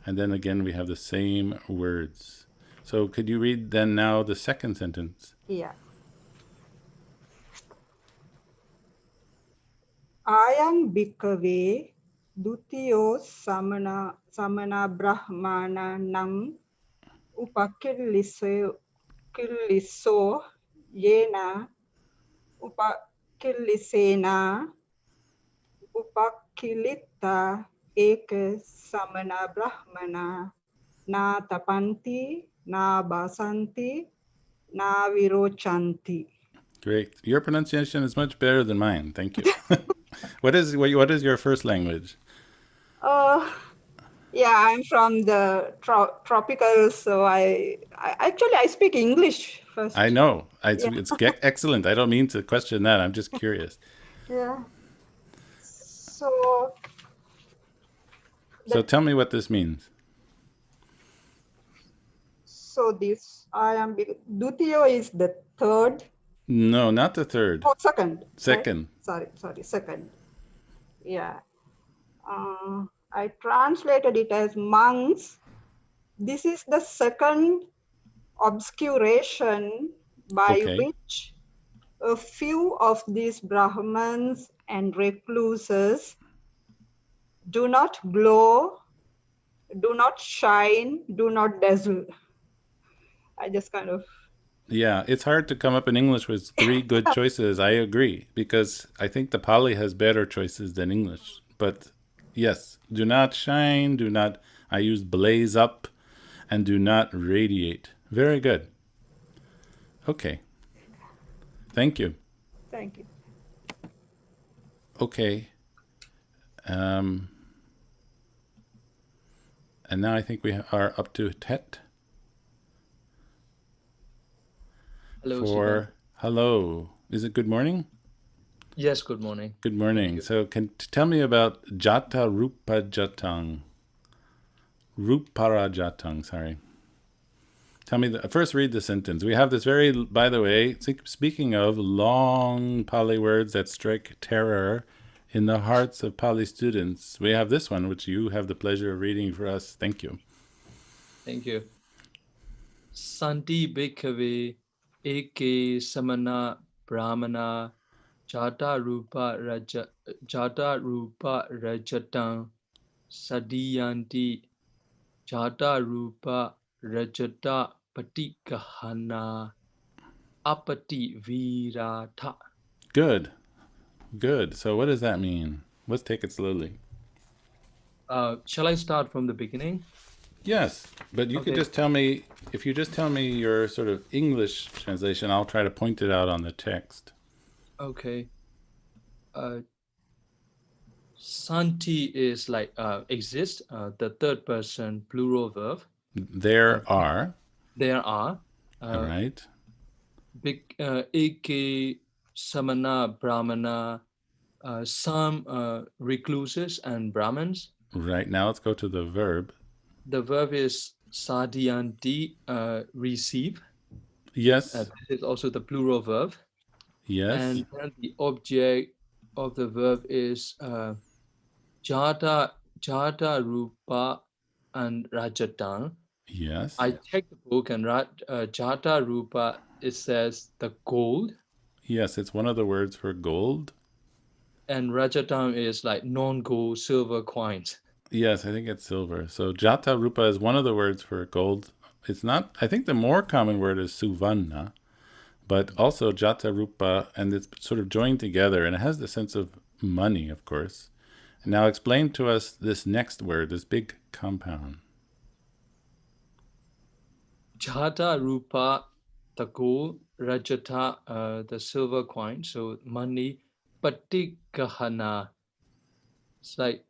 and then again we have the same words. So could you read then now the second sentence? Yeah. Ayam bhikkhave dutiyo samana brahmana nam upakilliso yena upakillisena upakilita eka samana brahmana na tapanti na basanti na virochanti. Great. Your pronunciation is much better than mine. Thank you. What is your first language? Yeah, I'm from the tropical, so I speak English first. I know. It's excellent. I don't mean to question that. I'm just curious. Yeah. So tell me what this means. So this Dutiyo is the third. No, not the third. Oh, second. Second. Sorry, second. Yeah. I translated it as monks. This is the second obscuration by which a few of these Brahmins and recluses do not glow, do not shine, do not dazzle. I just kind of... Yeah, it's hard to come up in English with three good choices. I agree, because I think the Pali has better choices than English. But yes, do not shine, do not, I used blaze up, and do not radiate. Very good. Okay. Thank you. Thank you. Okay. And now I think we are up to Tet. Hello. Hello. Is it good morning? Yes, good morning. Good morning. So tell me about Jata Rupa Jatang. Rupara Jatang, sorry. Tell me, first read the sentence. We have this by the way, speaking of long Pali words that strike terror in the hearts of Pali students, we have this one, which you have the pleasure of reading for us. Thank you. Thank you. Santi Bhikkhave Eke Samana Brahmana Jata Rupa Rajatang Sadiyanti Jata Rupa Rajata Patikahana Apati Virata. Good. So what does that mean? Let's take it slowly. Shall I start from the beginning? Yes, but you could just tell me, if you just tell me your sort of English translation, I'll try to point it out on the text. Okay. Santi is like exist, the third person plural verb. There are. All right. Eke Samana Brahmana, some recluses and Brahmins. Right, now let's go to the verb. The verb is sadhyanti, receive. Yes. This is also the plural verb. Yes. And then the object of the verb is jata rupa and rajatang. Yes. I checked the book, and jata rupa, it says the gold. Yes, it's one of the words for gold. And rajatang is like non-gold silver coins. Yes, I think it's silver. So jata rupa is one of the words for gold, It's not, I think the more common word is suvanna, but also jata rupa, and it's sort of joined together, and it has the sense of money, of course. And now explain to us this next word, this big compound. Jata rupa tako rajata, the silver coin, so money. Patigahana, it's like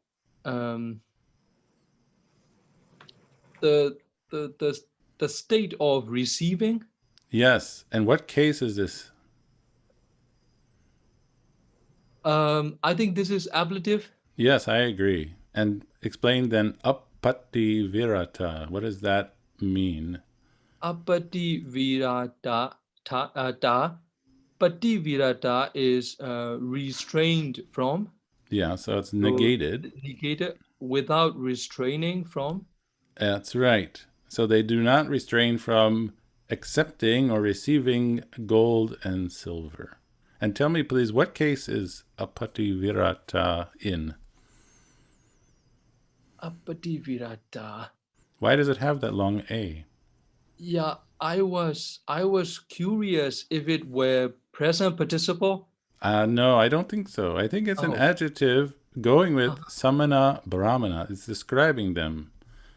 the state of receiving. Yes, and what case is this? I think this is ablative. Yes, I agree. And explain then appati virata. What does that mean? Appati virata, pati virata is restrained from. Yeah, so it's negated. So negated without restraining from. That's right. So they do not restrain from accepting or receiving gold and silver. And tell me, please, what case is appati virata in? Appati virata. Why does it have that long A? Yeah, I was curious if it were present participle. No, I don't think so. I think it's an adjective going with samana brahmana. It's describing them.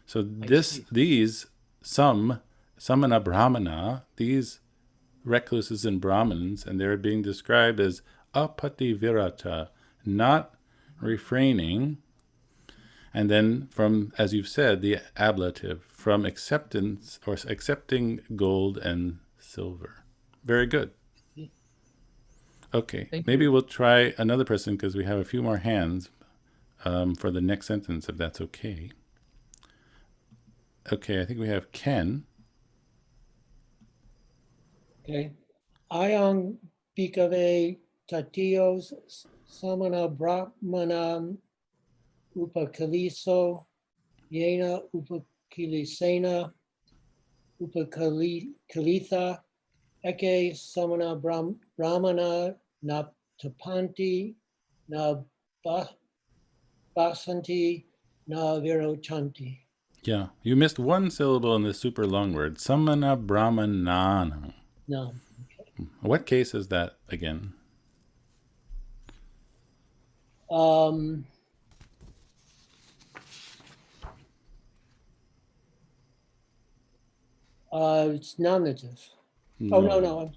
So these samana brahmana, these recluses and brahmins, and they're being described as apati virata, not refraining. And then from, as you've said, the ablative, from acceptance or accepting gold and silver. Very good. Okay, maybe we'll try another person because we have a few more hands for the next sentence, if that's okay. Okay, I think we have Ken. Okay. Ayang bhikkhave tatiyos samana brahmanam upakaliso yena upakilisena upakalitha eke samana brahmana na tapanti na basanti na virochanti. Yeah, you missed one syllable in this super long word, samana brahmanana. No. Okay. What case is that again? It's nominative. No. Oh, no.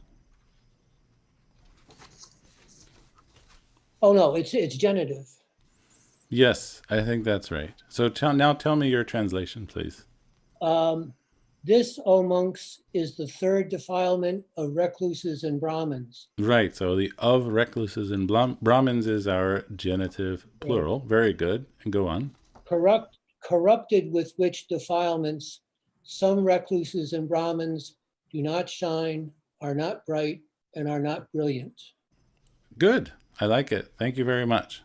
Oh, no, it's genitive. Yes, I think that's right. So now tell me your translation, please. This, O monks, is the third defilement of recluses and Brahmins. Right, so the of recluses and Brahmins is our genitive plural. Very good. And go on. Corrupted with which defilements some recluses and Brahmins do not shine, are not bright, and are not brilliant. Good. I like it. Thank you very much.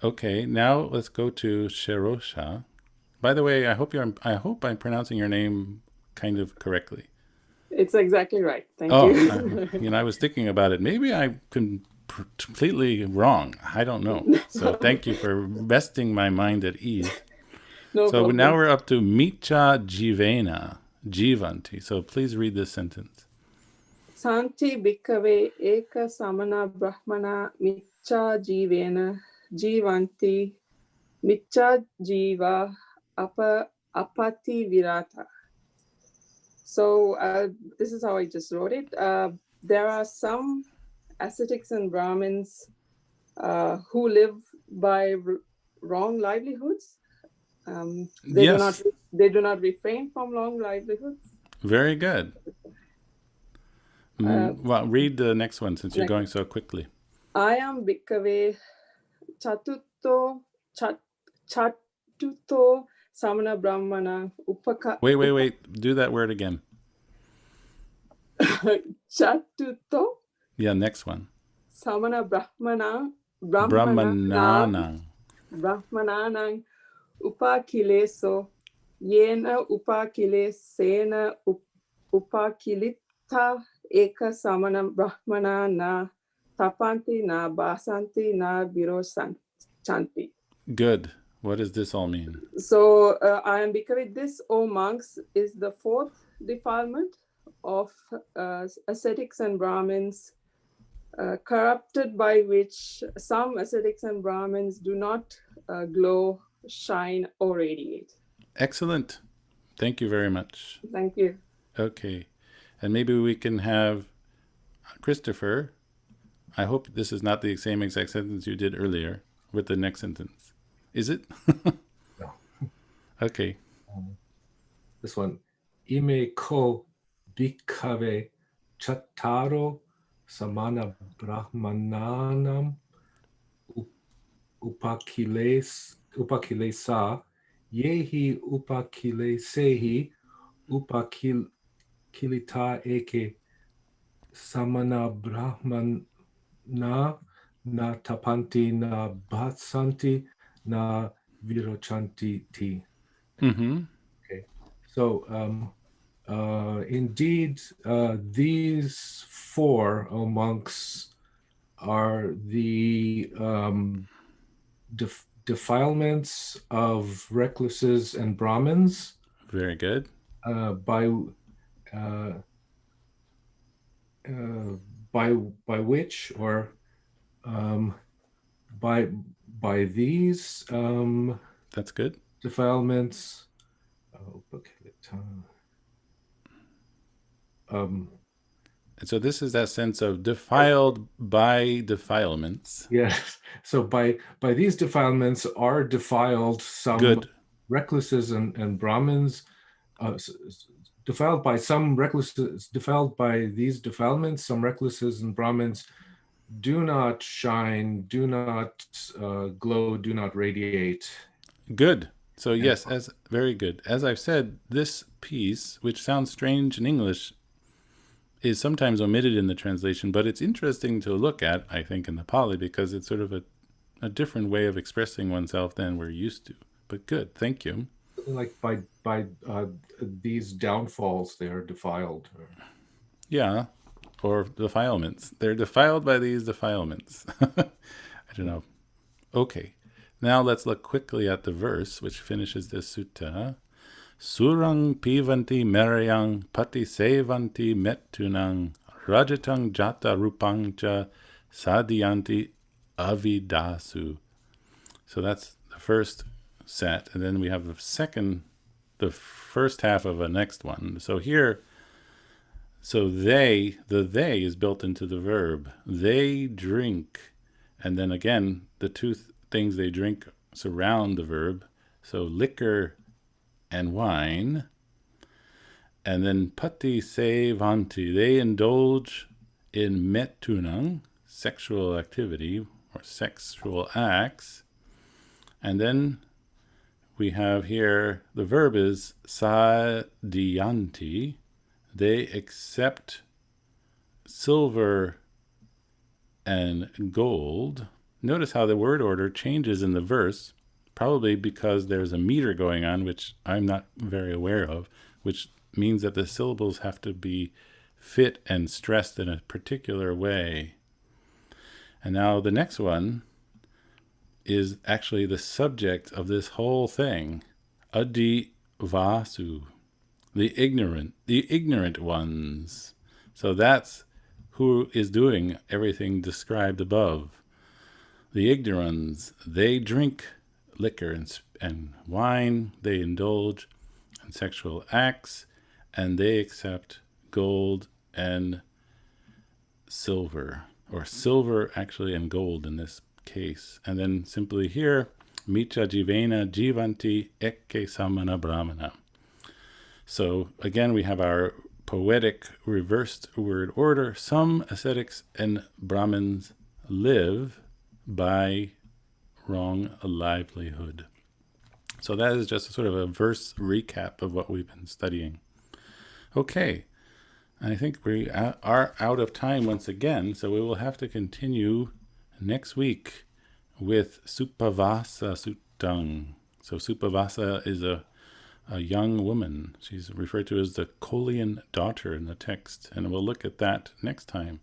Okay, now let's go to Sherosha. By the way, I hope I'm pronouncing your name kind of correctly. It's exactly right. Thank you. I was thinking about it. Maybe I completely wrong. I don't know. So thank you for resting my mind at ease. No so problem. Now we're up to Micha Jivena, Jivanti. So please read this sentence. Santi bhikkhave eka samana brahmana micha jivena jivanti micha jiva apati virata. So this is how I just wrote it. There are some ascetics and Brahmins who live by wrong livelihoods. They do not refrain from wrong livelihoods. Very good. Well, read the next one since you're going so quickly. I am bhikkhave chatuto samana brahmana upaka. Wait. Do that word again. Chatuto. Yeah, next one. Samana brahmanang upakileso yena upakilesena upakilita eka samana brahmana na tapanti na basanti na biro chanti. Good. What does this all mean? So I am Bikarit, this, O monks, is the fourth defilement of ascetics and Brahmins, corrupted by which some ascetics and Brahmins do not glow, shine, or radiate. Excellent. Thank you very much. Thank you. Okay. And maybe we can have Christopher. I hope this is not the same exact sentence you did earlier with the next sentence. Is it? No. Okay. This one. Ime ko bhikkhave chattaro samana brahmananam upakilesa yehi upakilesehi upakilita eke samana brahmana na tapanti na bhatsanti na virochanti ti. Okay. So indeed, these four, O monks, are the defilements of recluses and Brahmins. Very good. By which, or by these that's good, defilements, so this is that sense of defiled by defilements. Yes. So by these defilements are defiled some recluses and Brahmins, defiled by some recluses, defiled by these defilements, some recluses and Brahmins do not shine, do not glow, do not radiate. Good. So yes, very good. As I've said, this piece, which sounds strange in English, is sometimes omitted in the translation, but it's interesting to look at, I think, in the Pali, because it's sort of a different way of expressing oneself than we're used to. But good, thank you. Like by these downfalls, they are defiled. Yeah, or defilements. They're defiled by these defilements. I don't know. Okay, now let's look quickly at the verse, which finishes this sutta. Surang pivanti meryang pati sevanti mettunang rajatang jata rupangcha sadhyanti avidasu. So that's the first set, and then we have the first half of a next one. So here, the they is built into the verb. They drink, and then again, the two things they drink surround the verb. So liquor and wine, and then pati sevanti, they indulge in mettunang, sexual activity or sexual acts, and then we have here the verb is sadhyanti, they accept silver and gold. Notice how the word order changes in the verse, probably because there's a meter going on, which I'm not very aware of, which means that the syllables have to be fit and stressed in a particular way. And now the next one is actually the subject of this whole thing, adivasu, the ignorant ones. So that's who is doing everything described above. The ignorants, they drink liquor and wine, they indulge in sexual acts, and they accept gold and silver, or silver actually and gold in this case. And then simply here, mita jivena jivanti ekke samana brahmana. So again, we have our poetic reversed word order. Some ascetics and Brahmins live by wrong livelihood. So that is just a sort of a verse recap of what we've been studying. Okay, I think we are out of time once again, so we will have to continue next week with Supavasa Sutang. So Supavasa is a young woman. She's referred to as the Kolian daughter in the text, and we'll look at that next time.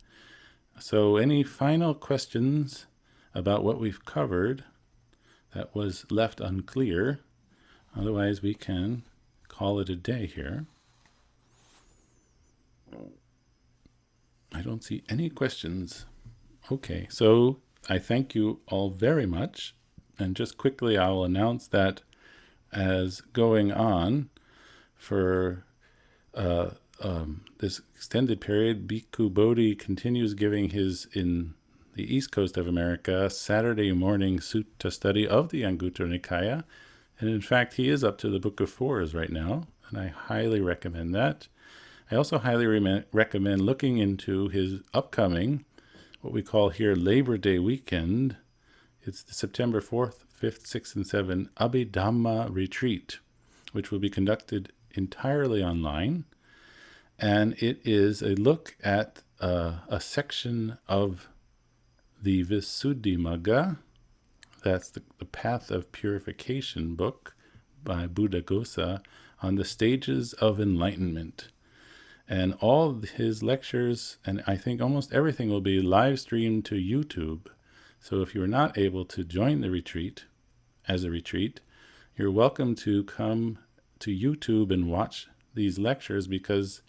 So any final questions about what we've covered? that was left unclear. Otherwise, we can call it a day here. I don't see any questions. Okay, so I thank you all very much. And just quickly, I will announce that as going on for this extended period, Bhikkhu Bodhi continues giving his, in the East Coast of America, Saturday morning sutta study of the Anguttara Nikaya. And in fact, he is up to the Book of Fours right now, and I highly recommend that. I also highly recommend looking into his upcoming, what we call here Labor Day weekend. It's the September 4th, 5th, 6th, and 7th Abhidhamma Retreat, which will be conducted entirely online. And it is a look at a section of the Visuddhimagga, that's the Path of Purification book by Buddhaghosa, on the stages of enlightenment. And all his lectures, and I think almost everything, will be live streamed to YouTube. So if you're not able to join the retreat, as a retreat, you're welcome to come to YouTube and watch these lectures, because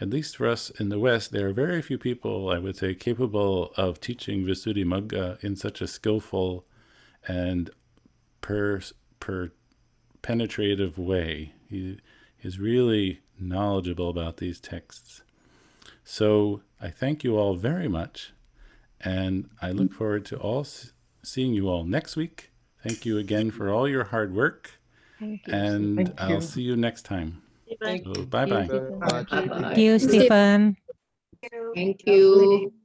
at least for us in the West, there are very few people, I would say, capable of teaching Visuddhimagga in such a skillful and penetrative way. He is really knowledgeable about these texts. So I thank you all very much, and I look forward to seeing you all next week. Thank you again for all your hard work, and I'll see you next time. So, bye-bye. Thank you, Stephen. Thank you.